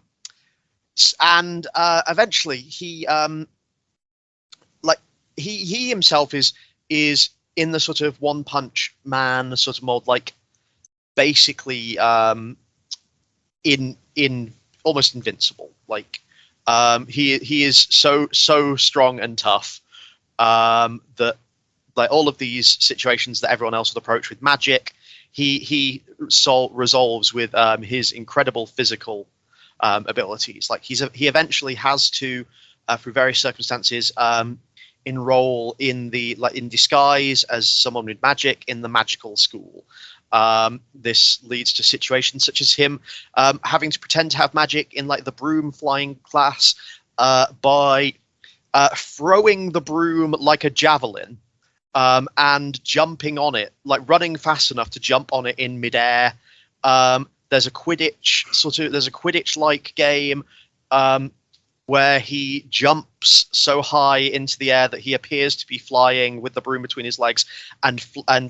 eventually he he himself is in the sort of One Punch Man sort of mold, like basically in almost invincible. Like he is so strong and tough that like all of these situations that everyone else would approach with magic, he resolves with his incredible physical abilities. Like he eventually has to through various circumstances enroll in disguise as someone with magic in the magical school. This leads to situations such as him having to pretend to have magic in like the broom flying class by throwing the broom like a javelin and jumping on it, like running fast enough to jump on it in midair. There's a Quidditch-like game where he jumps so high into the air that he appears to be flying with the broom between his legs, and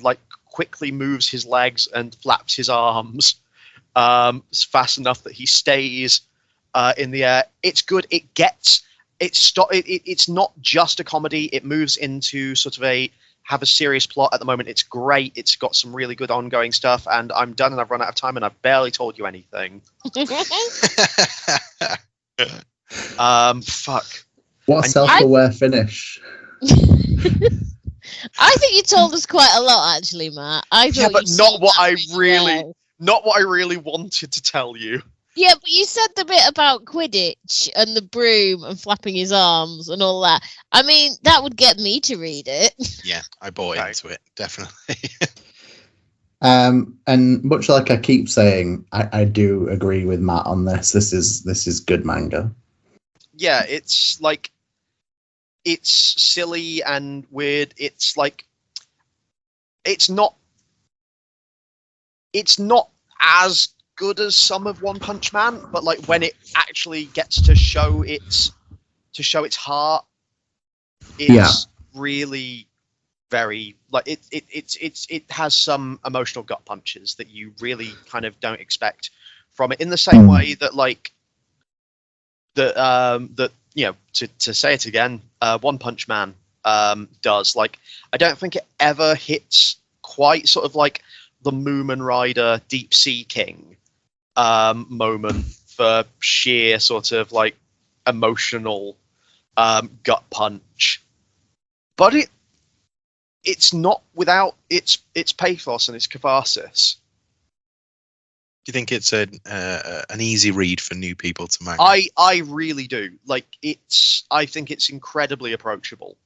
like quickly moves his legs and flaps his arms fast enough that he stays in the air. It's good. It's not just a comedy. It moves into sort of have a serious plot at the moment. It's great. It's got some really good ongoing stuff, and I'm done and I've run out of time and I've barely told you anything. Fuck. What a self-aware finish. I think you told us quite a lot, actually, Matt. But not what I really wanted to tell you. Yeah, but you said the bit about Quidditch and the broom and flapping his arms and all that. I mean, that would get me to read it. Yeah, I bought into it, definitely. And much like I keep saying, I do agree with Matt on this. This is good manga. Yeah, it's like it's silly and weird. It's like it's not as good as some of One Punch Man, but like when it actually gets to show its heart, it's really very like it has some emotional gut punches that you really kind of don't expect from it, in the same way that like that you know, to say it again, One Punch Man does. Like, I don't think it ever hits quite sort of like the Moomin Rider Deep Sea King moment for sheer sort of like emotional gut punch, but it's not without its pathos and its catharsis. Do you think it's an easy read for new people to manga? I really do. Like, I think it's incredibly approachable.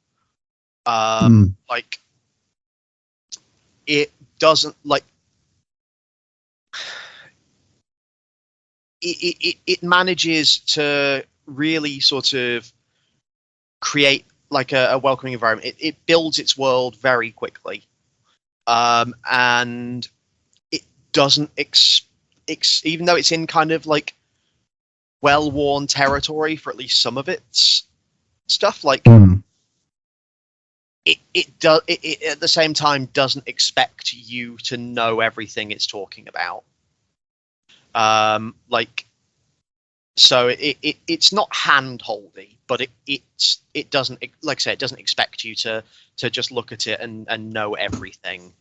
Like, it doesn't like it manages to really sort of create like a welcoming environment. It builds its world very quickly, and it doesn't even though it's in kind of like well-worn territory for at least some of its stuff, like it at the same time doesn't expect you to know everything it's talking about. Like, so it's not hand-holdy, but it doesn't, like I say, it doesn't expect you to just look at it and know everything.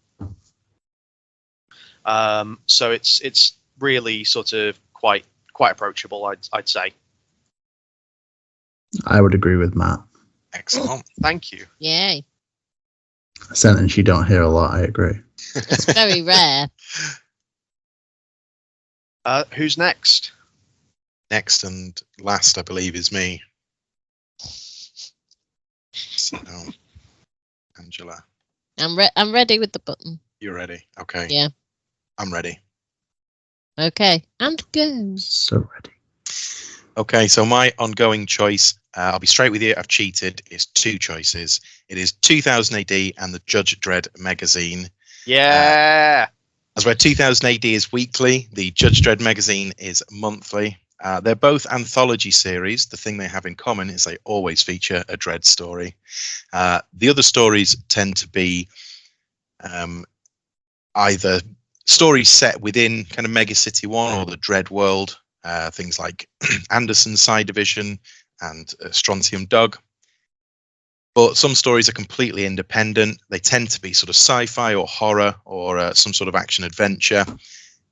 So it's really sort of quite approachable, I'd say. I would agree with Matt. Excellent. Thank you. Yay. A sentence you don't hear a lot, I agree. It's very rare. Who's next? Next and last, I believe, is me. So, Angela. I'm ready with the button. You're ready? Okay. Yeah. I'm ready. Okay. And go. So ready. Okay, so my ongoing choice I'll be straight with you. I've cheated. It's two choices. It is 2000 AD and the Judge Dredd magazine. Yeah. As where 2000 AD is weekly, the Judge Dredd magazine is monthly. They're both anthology series. The thing they have in common is they always feature a Dredd story. The other stories tend to be either stories set within kind of Mega City 1 or the Dredd world, things like Anderson's Side Division and Strontium Dog. But some stories are completely independent. They tend to be sort of sci-fi or horror or some sort of action adventure.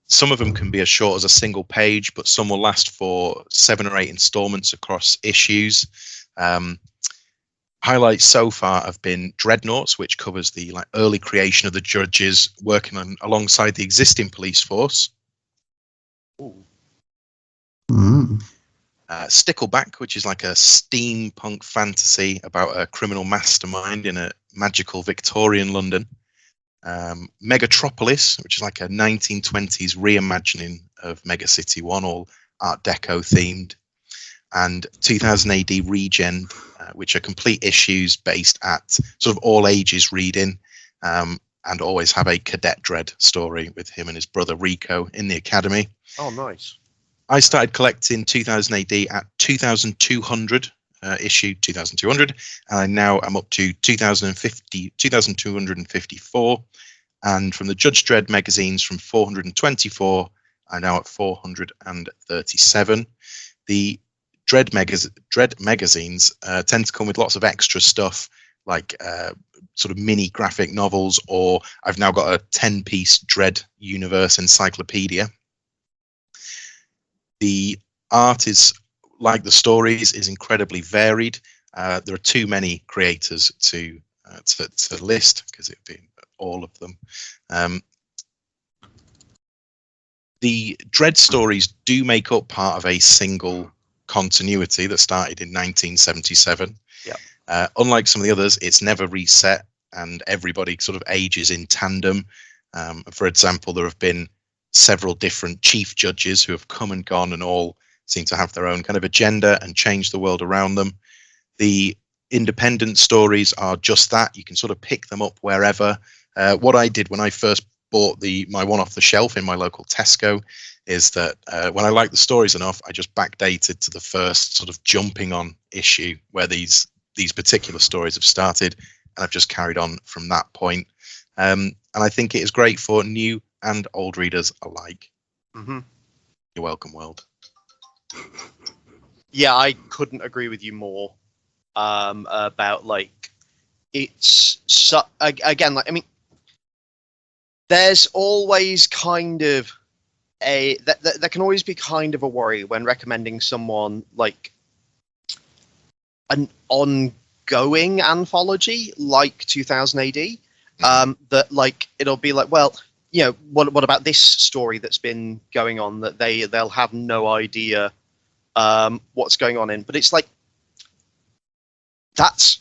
Some of them can be as short as a single page, but some will last for 7 or 8 installments across issues. Highlights so far have been Dreadnoughts, which covers the early creation of the Judges working alongside the existing police force. Ooh. Stickleback, which is like a steampunk fantasy about a criminal mastermind in a magical Victorian London. Megatropolis, which is like a 1920s reimagining of Mega City 1, all Art Deco themed. And 2000 AD Regen, which are complete issues based at sort of all ages reading, and always have a Cadet Dredd story with him and his brother Rico in the academy. Oh, nice. I started collecting 2000 AD at 2200, issue 2200, and now I'm up to 2254. And from the Judge Dredd magazines from 424, I'm now at 437. The Dredd magazines tend to come with lots of extra stuff, like sort of mini graphic novels, or I've now got a 10-piece Dredd universe encyclopedia. The art is, like the stories, is incredibly varied. There are too many creators to list because it'd be all of them. The Dredd stories do make up part of a single continuity that started in 1977. Yeah. Unlike some of the others, it's never reset, and everybody sort of ages in tandem. For example, there have been several different chief judges who have come and gone and all seem to have their own kind of agenda and change the world around them. The independent stories are just that. You can sort of pick them up wherever. What I did when I first bought my one off the shelf in my local Tesco is that when I liked the stories enough, I just backdated to the first sort of jumping on issue where these particular stories have started, and I've just carried on from that point. And I think it is great for new and old readers alike. Mm-hmm. You're welcome, world. Yeah, I couldn't agree with you more about it's again, I mean, there's always kind of there can always be kind of a worry when recommending someone like an ongoing anthology like 2000 AD, that it'll be like, well, you know, what about this story that's been going on that they'll have no idea what's going on in. But it's like that's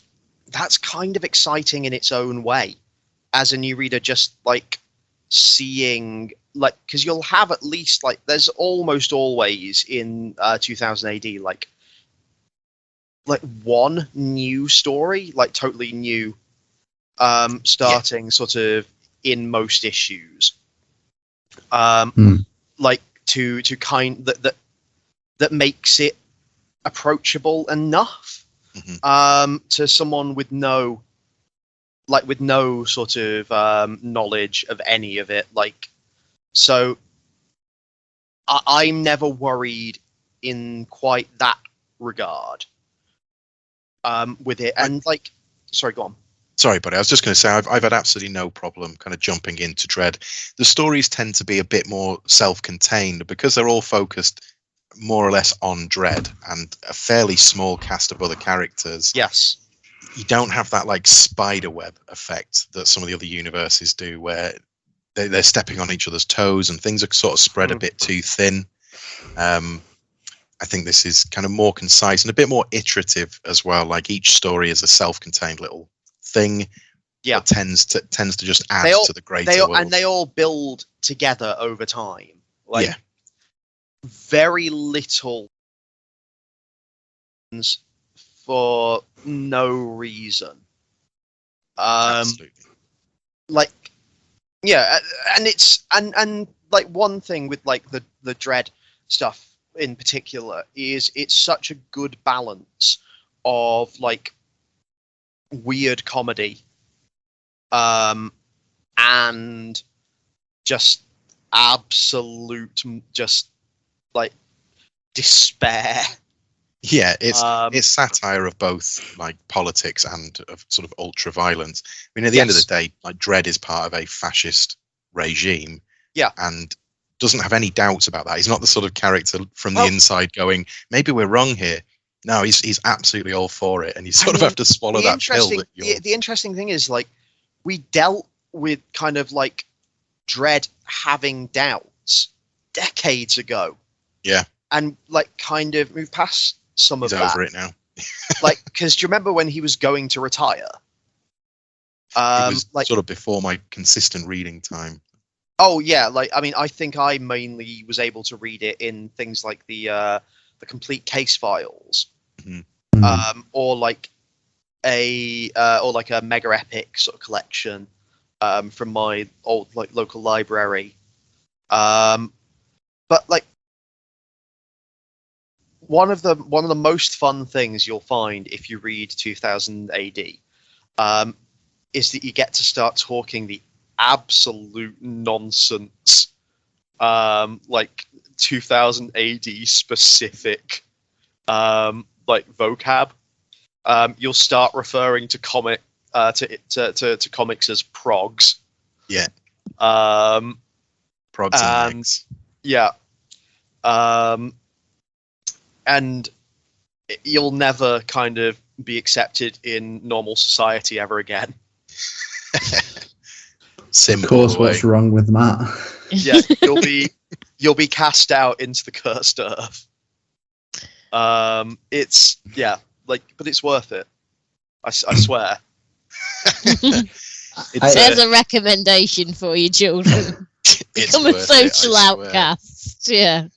kind of exciting in its own way as a new reader, just seeing, because you'll have at least there's almost always in 2000 AD one new story, totally new, starting sort of in most issues, to kind that makes it approachable enough, to someone with no sort of knowledge of any of it. So I'm never worried in quite that regard with it. And sorry, go on. Sorry, buddy. I was just going to say I've had absolutely no problem kind of jumping into Dredd. The stories tend to be a bit more self-contained because they're all focused more or less on Dredd and a fairly small cast of other characters. Yes. You don't have that spider web effect that some of the other universes do, where they're stepping on each other's toes and things are sort of spread a bit too thin. I think this is kind of more concise and a bit more iterative as well. Each story is a self-contained little thing. Yeah, that tends to just add to the greater world. And they all build together over time. Very little for no reason. Absolutely. Like, yeah, and it's and like one thing with like the Dread stuff in particular is it's such a good balance of like weird comedy, and just absolute just like despair. Yeah, it's satire of both like politics and of sort of ultra violence. I mean, at the end of the day, like Dredd is part of a fascist regime. Yeah. And doesn't have any doubts about that. He's not the sort of character from the inside going, maybe we're wrong here. No, he's absolutely all for it, and you sort of have to swallow that pill. The interesting thing is, like, we dealt with kind of like Dredd having doubts decades ago. Yeah. And like kind of moved past some of that. He's over it now. Like, because do you remember when he was going to retire? It was like sort of before my consistent reading time. Oh yeah, like I mean, I think I mainly was able to read it in things like the complete case files, or like a mega epic sort of collection from my old like local library. But like one of the most fun things you'll find if you read 2000 AD is that you get to start talking the absolute nonsense, like 2000 AD specific, like vocab. You'll start referring to comics as progs. Yeah. Progs and eggs. Yeah. And you'll never kind of be accepted in normal society ever again. Of course, what's wrong with Matt? Yeah, you'll be cast out into the cursed earth. It's but it's worth it. I swear. There's a recommendation for you children. Become a social outcast. Yeah.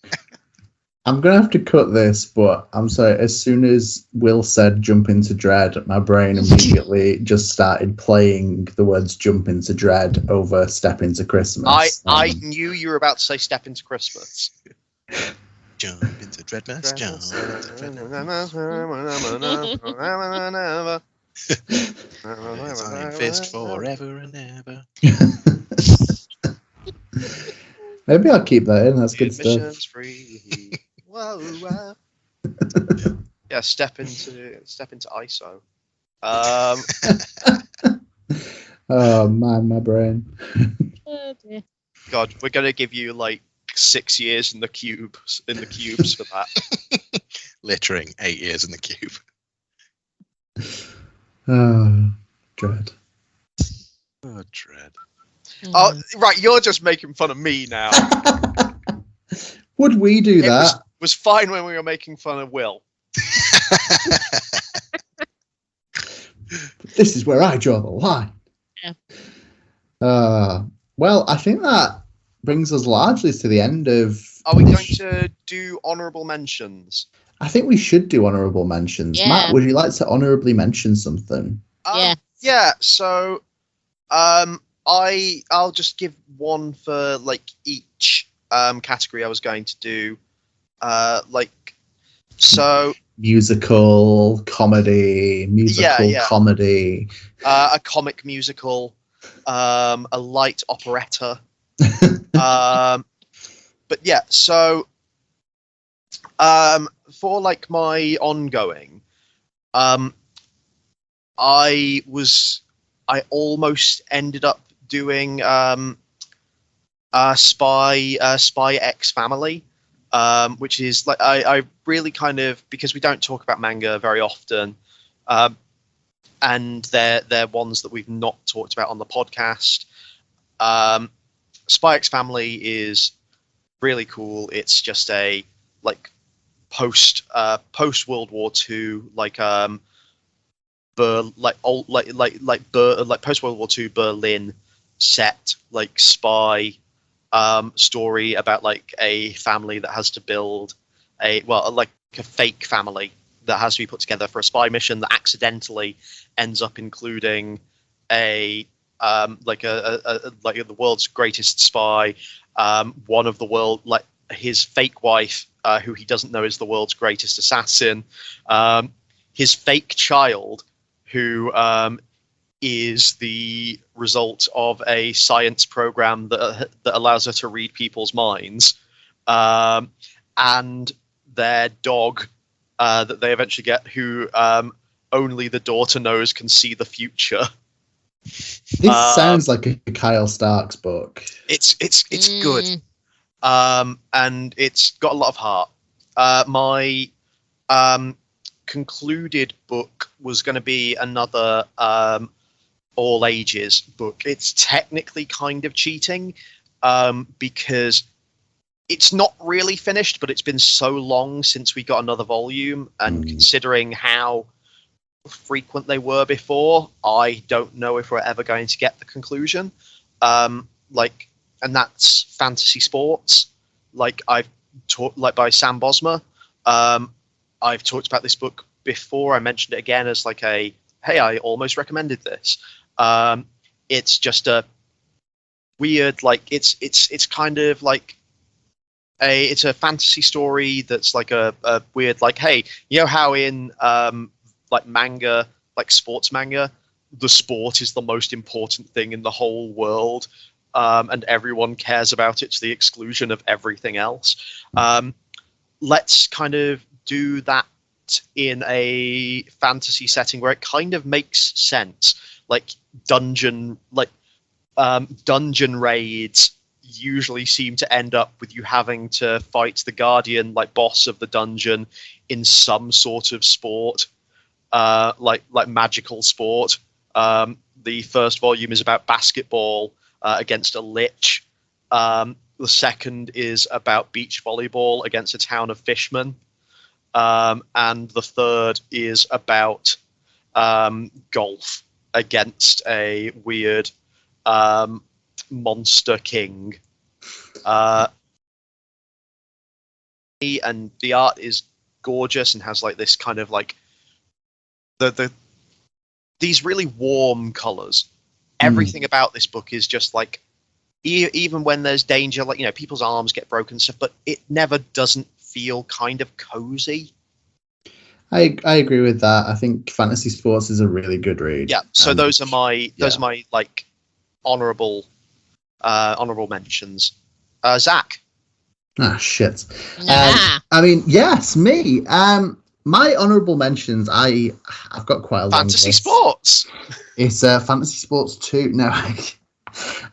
I'm going to have to cut this, but I'm sorry. As soon as Will said jump into Dread, my brain immediately just started playing the words jump into Dread over step into Christmas. I knew you were about to say step into Christmas. Jump into Dreadmas, jump into Dreadmas. Iron Fist forever and ever. Maybe I'll keep that in. That's good stuff. Free. Whoa, whoa. Yeah, step into ISO. Oh man, my brain. Oh, dear. God, we're gonna give you like 6 years in the cubes for that. Littering 8 years in the cube. Oh, Dread. Oh, Dread. Oh, right, you're just making fun of me now. Would we do that? It was fine when we were making fun of Will. This is where I draw the line. Yeah. Well, I think that brings us largely to the end of... Are we going to do honourable mentions? I think we should do honourable mentions. Yeah. Matt, would you like to honourably mention something? Yeah, so I'll just give one for like each category I was going to do. Musical, comedy, comedy. A comic musical, a light operetta. But yeah, so for like my ongoing, I almost ended up doing Spy X Family, which is like I really kind of, because we don't talk about manga very often, and they're ones that we've not talked about on the podcast. Spy X Family is really cool. It's just a like post World War II post World War II Berlin set like spy story about like a family that has to build a fake family that has to be put together for a spy mission that accidentally ends up including the world's greatest spy, one of the world, like his fake wife, who he doesn't know is the world's greatest assassin, his fake child, who is the result of a science program that allows her to read people's minds, and their dog that they eventually get, who only the daughter knows can see the future. This sounds like a Kyle Starks book. It's good, and it's got a lot of heart. My concluded book was going to be another all ages book. It's technically kind of cheating because it's not really finished, but it's been so long since we got another volume, and considering how frequent they were before, I don't know if we're ever going to get the conclusion. And that's Fantasy Sports, like I've talked, like by Sam Bosma. I've talked about this book before. I mentioned it again as like hey, I almost recommended this. It's just a weird, like it's kind of like it's a fantasy story that's like a weird, like, hey, you know how in like manga, like sports manga, the sport is the most important thing in the whole world, and everyone cares about it to the exclusion of everything else. Let's kind of do that in a fantasy setting where it kind of makes sense. Like dungeon raids usually seem to end up with you having to fight the guardian, like boss of the dungeon, in some sort of sport. Like magical sport. The first volume is about basketball against a lich. The second is about beach volleyball against a town of fishermen. And the third is about golf against a weird monster king. And the art is gorgeous and has like this kind of like these really warm colors. Everything about this book is just like, even when there's danger, like, you know, people's arms get broken and stuff, but it never doesn't feel kind of cozy. I agree with that. I think Fantasy Sports is a really good read. Yeah. So those are my like honorable mentions. Zach. Ah, shit. Nah. I mean, yes, me. My honourable mentions, I've got quite a long Fantasy list. Sports. It's Fantasy Sports 2. No,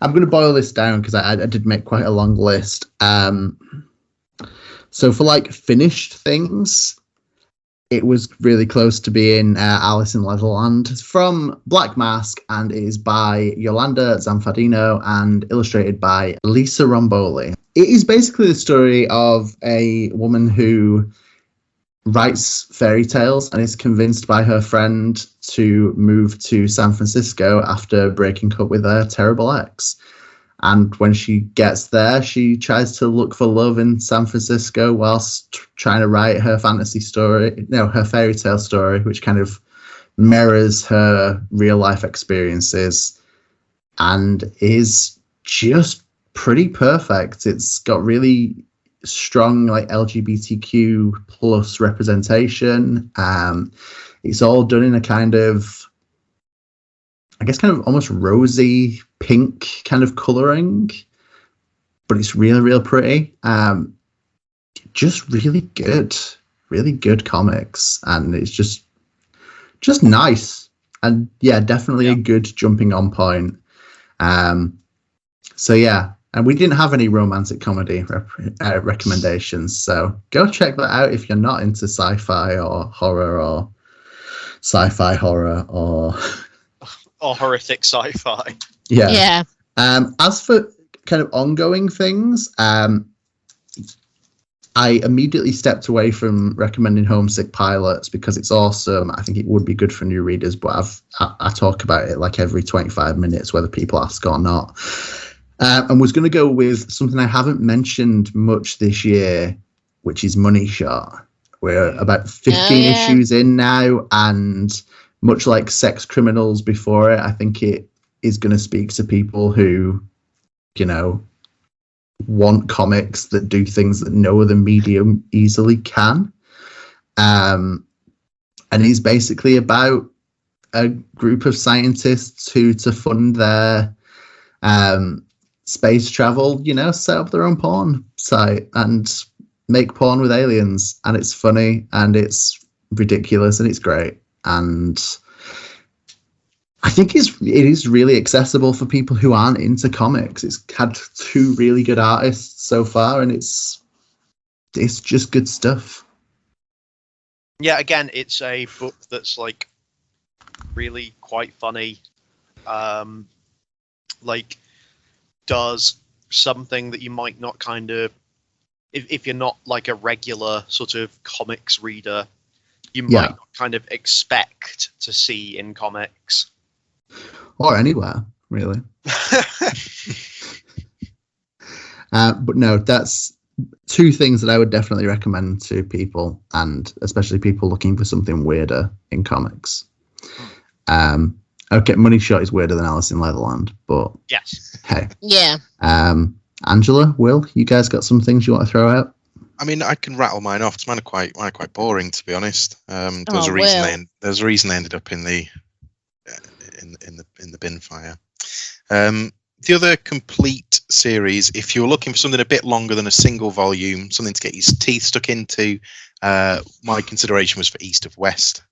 I'm going to boil this down because I did make quite a long list. So for like finished things, it was really close to being Alice in Leatherland. It's from Black Mask, and it is by Yolanda Zanfardino and illustrated by Lisa Romboli. It is basically the story of a woman who writes fairy tales and is convinced by her friend to move to San Francisco after breaking up with her terrible ex. And when she gets there, she tries to look for love in San Francisco whilst trying to write her her fairy tale story, which kind of mirrors her real life experiences and is just pretty perfect. It's got really strong like LGBTQ plus representation. It's all done in a kind of, I guess, kind of almost rosy pink kind of coloring, but it's really, real pretty. Just really good comics, and it's just nice, and yeah, definitely a good jumping on point. So yeah. And we didn't have any romantic comedy recommendations, so go check that out if you're not into sci-fi or horror or sci-fi horror or horrific sci-fi. Yeah. As for kind of ongoing things, I immediately stepped away from recommending Homesick Pilots because it's awesome. I think it would be good for new readers, but I talk about it like every 25 minutes, whether people ask or not. And was going to go with something I haven't mentioned much this year, which is Money Shot, We're about 15 issues in now, and much like Sex Criminals before it, I think it is going to speak to people who, you know, want comics that do things that no other medium easily can. And he's basically about a group of scientists who, to fund their space travel, you know, set up their own porn site and make porn with aliens. And it's funny and it's ridiculous and it's great. And I think it is really accessible for people who aren't into comics. It's had 2 really good artists so far, and it's just good stuff. Yeah, again, it's a book that's like really quite funny. Like does something that you might not kind of, if you're not like a regular sort of comics reader, you might not kind of expect to see in comics. Or anywhere, really. But no, that's 2 things that I would definitely recommend to people, and especially people looking for something weirder in comics. Okay, Money Shot is weirder than Alice in Leatherland, but yes. Hey. Yeah. Angela, Will, you guys got some things you want to throw out? I mean, I can rattle mine off. Mine are quite boring, to be honest. There's a reason they ended up in the bin fire. The other complete series, if you're looking for something a bit longer than a single volume, something to get your teeth stuck into, my consideration was for East of West.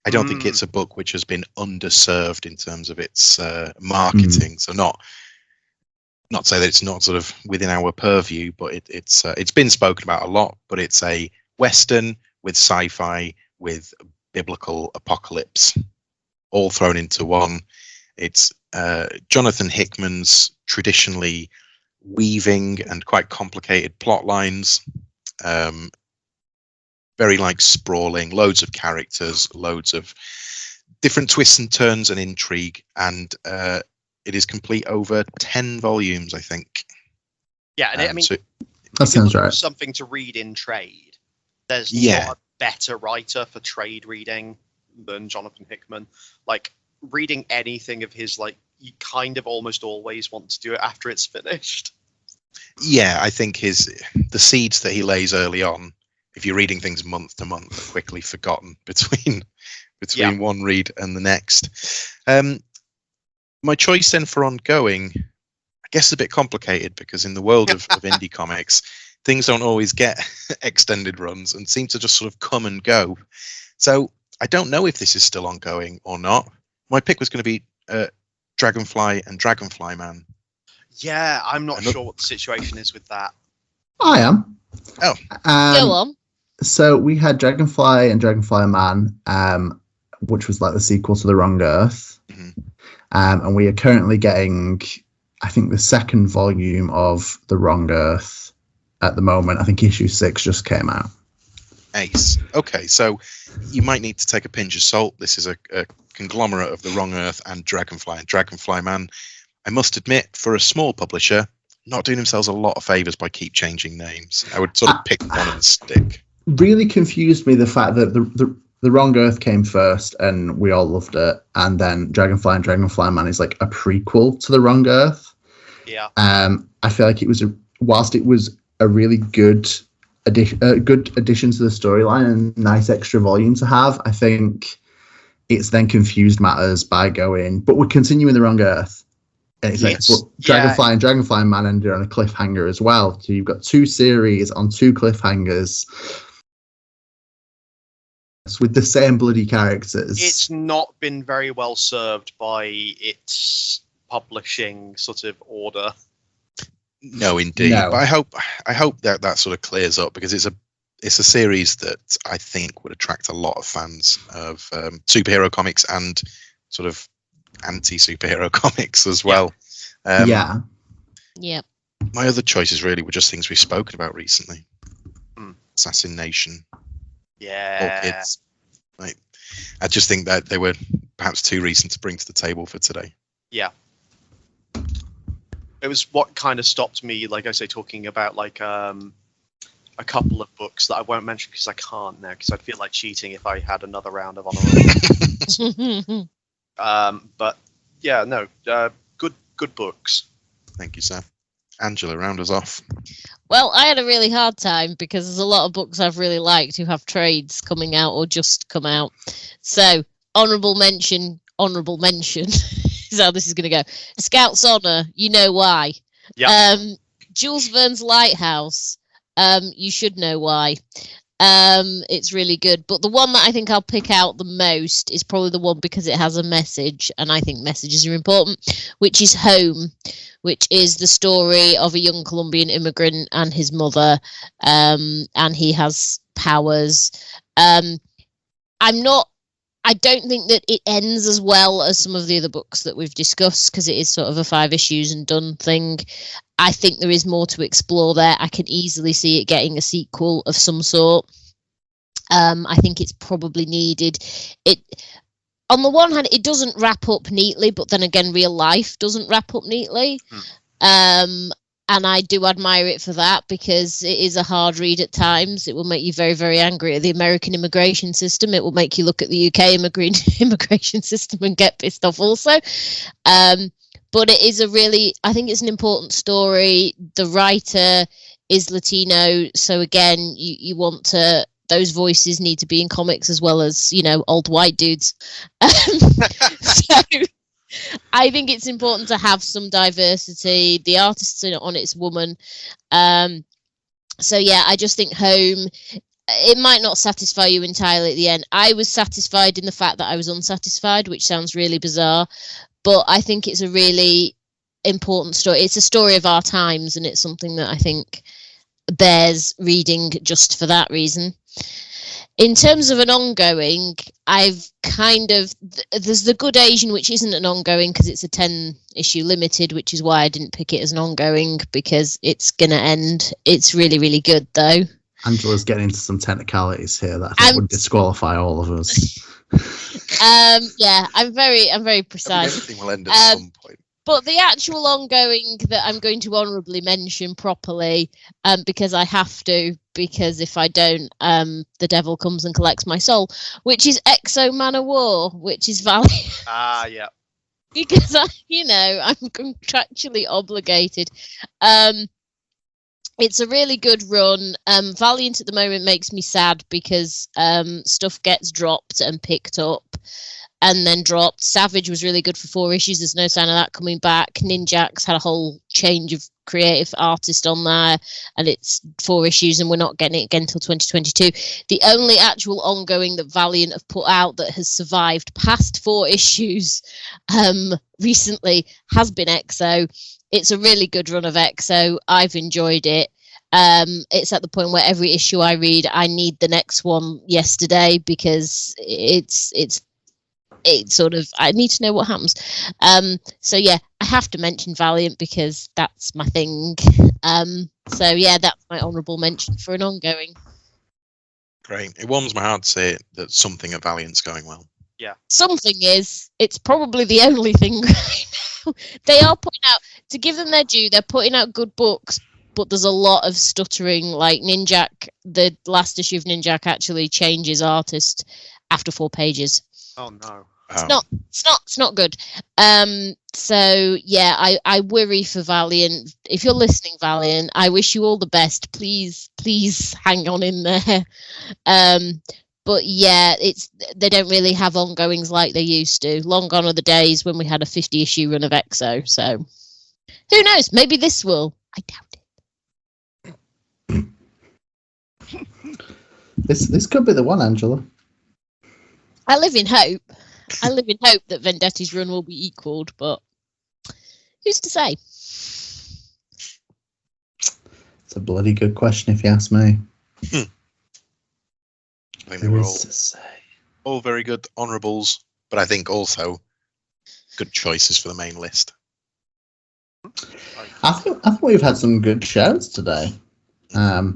I don't think it's a book which has been underserved in terms of its marketing. So not say that it's not sort of within our purview, but it's been spoken about a lot. But it's a Western with sci-fi with biblical apocalypse, all thrown into one. It's Jonathan Hickman's traditionally weaving and quite complicated plot lines. Very like sprawling, loads of characters, loads of different twists and turns and intrigue, and it is complete over 10 volumes, I think. Yeah, and I mean, so, that sounds right. Something to read in trade. There's not a better writer for trade reading than Jonathan Hickman. Like, reading anything of his, like, you kind of almost always want to do it after it's finished. Yeah, I think the seeds that he lays early on, if you're reading things month to month, are quickly forgotten between one read and the next. My choice then for ongoing, I guess, is a bit complicated because in the world of indie comics, things don't always get extended runs and seem to just sort of come and go. So I don't know if this is still ongoing or not. My pick was going to be Dragonfly and Dragonfly Man. Yeah, I'm not sure what the situation is with that. I am. Oh. Go on. So we had Dragonfly and Dragonfly Man, which was like the sequel to The Wrong Earth. Mm-hmm. And we are currently getting, I think, the 2nd volume of The Wrong Earth at the moment. I think issue 6 just came out. Ace. Okay, so you might need to take a pinch of salt. This is a conglomerate of The Wrong Earth and Dragonfly. And Dragonfly Man, I must admit, for a small publisher, not doing themselves a lot of favours by keep changing names. I would sort of pick one and stick. Really confused me the fact that the Wrong Earth came first and we all loved it, and then Dragonfly and Dragonfly Man is like a prequel to The Wrong Earth. Yeah. I feel like it was whilst it was a really good addition to the storyline and nice extra volume to have, I think it's then confused matters by going, but we're continuing The Wrong Earth. And it's like, but Dragonfly and Dragonfly Man ended on a cliffhanger as well. So you've got 2 series on 2 cliffhangers with the same bloody characters. It's not been very well served by its publishing sort of order. No, indeed. No. But I hope that sort of clears up, because it's a series that I think would attract a lot of fans of superhero comics and sort of anti-superhero comics as well. Yeah. My other choices really were just things we've spoken about recently. Assassination. Yeah. All Kids. Like, I just think that they were perhaps too recent to bring to the table for today. Yeah. It was what kind of stopped me, like I say, talking about like a couple of books that I won't mention because I can't now, because I'd feel like cheating if I had another round of honorable. But yeah, no, good books. Thank you, Sam. Angela, round us off. Well, I had a really hard time because there's a lot of books I've really liked who have trades coming out or just come out. So, honourable mention is how this is going to go. Scout's Honour, you know why. Yeah. Jules Verne's Lighthouse, you should know why. It's really good. But the one that I think I'll pick out the most is probably the one because it has a message, and I think messages are important, which is Home, which is the story of a young Colombian immigrant and his mother, and he has powers. I don't think that it ends as well as some of the other books that we've discussed because it is sort of a 5 issues and done thing. I think there is more to explore there. I can easily see it getting a sequel of some sort. I think it's probably needed. On the one hand, it doesn't wrap up neatly, but then again, real life doesn't wrap up neatly. And I do admire it for that because it is a hard read at times. It will make you very, very angry at the American immigration system. It will make you look at the UK immigration system and get pissed off also. But it is I think it's an important story. The writer is Latino. So again, you want to, those voices need to be in comics as well as, old white dudes. So I think it's important to have some diversity. The artist on it's woman. So yeah, I just think Home, it might not satisfy you entirely at the end. I was satisfied in the fact that I was unsatisfied, which sounds really bizarre, but I think it's a really important story. It's a story of our times, and it's something that I think bears reading just for that reason. In terms of an ongoing, there's The Good Asian, which isn't an ongoing because it's a 10-issue limited, which is why I didn't pick it as an ongoing because it's going to end. It's really, really good, though. Angela's getting into some technicalities here that I think would disqualify all of us. Yeah, I'm very precise. Everything will end at some point. But the actual ongoing that I'm going to honourably mention properly, because I have to, because if I don't, the devil comes and collects my soul, which is Exo Man of War, which is Valiant. Yeah. Because I'm contractually obligated. It's a really good run. Valiant at the moment makes me sad because stuff gets dropped and picked up and then dropped. Savage was really good for 4 issues. There's no sign of that coming back. Ninjax had a whole change of creative artist on there, and it's 4 issues, and we're not getting it again until 2022. The only actual ongoing that Valiant have put out that has survived past 4 issues recently has been Exo. It's a really good run of Exo. I've enjoyed it. It's at the point where every issue I read, I need the next one yesterday because it's sort of, I need to know what happens. So yeah, I have to mention Valiant because that's my thing. So yeah, that's my honourable mention for an ongoing. Great. It warms my heart to say that something at Valiant's going well. Yeah. Something is. It's probably the only thing right now. They are putting out, to give them their due, they're putting out good books, but there's a lot of stuttering. Like Ninjak, the last issue of Ninjak actually changes artist after 4 pages. Oh no. It's not good. So yeah, I worry for Valiant. If you're listening, Valiant, I wish you all the best. Please hang on in there. But yeah, they don't really have ongoings like they used to. Long gone are the days when we had a 50-issue run of Exo. So who knows? Maybe this will. I doubt it. This could be the one, Angela. I live in hope. I live in hope that Vendetti's run will be equalled, but who's to say? It's a bloody good question, if you ask me. I think they were all very good honourables, but I think also good choices for the main list. I think we've had some good shows today. I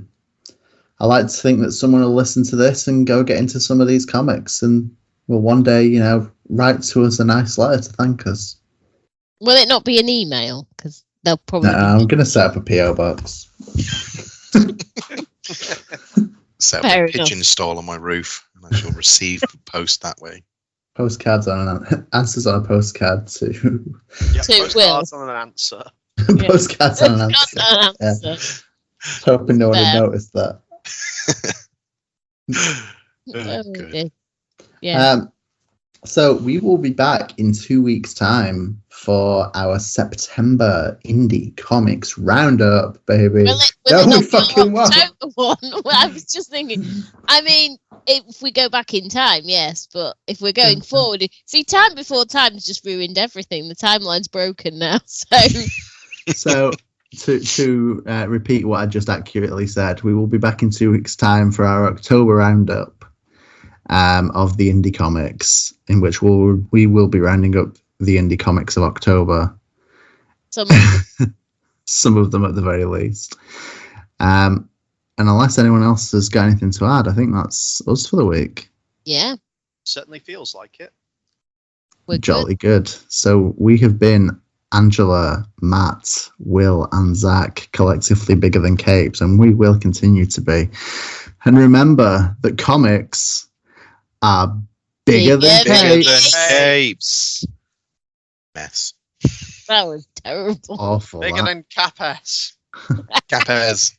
like to think that someone will listen to this and go get into some of these comics and will one day, write to us a nice letter to thank us. Will it not be an email? Because they'll probably. No, I'm going to set up a PO box. Set up Fair a pigeon enough. stall on my roof, and I shall receive post that way. Postcards on answers on a postcard to Yeah, So it postcards on an answer. Yeah. postcards on an It's answer. got an Yeah. answer. Hoping no one had Fair. noticed that. Oh, Good. dear. Yeah. So we will be back in 2 weeks' time for our September indie comics roundup, baby. Will it No, we not be fucking won't. October one? Well, I was just thinking. I mean, if we go back in time, yes, but if we're going forward, see, time before time's just ruined everything. The timeline's broken now. So So to repeat what I just accurately said, we will be back in 2 weeks' time for our October roundup of the indie comics, in which we will be rounding up the indie comics of October. Some of them at the very least. And unless anyone else has got anything to add, I think that's us for the week. yeah, Certainly feels like it. we're good. Jolly good. So we have been Angela, Matt, Will, and Zach, collectively bigger than capes, and we will continue to be. And remember that comics are bigger than Bigger than capes. Capes. Mess. That was terrible. Awful. Bigger that. than Capes. Capes.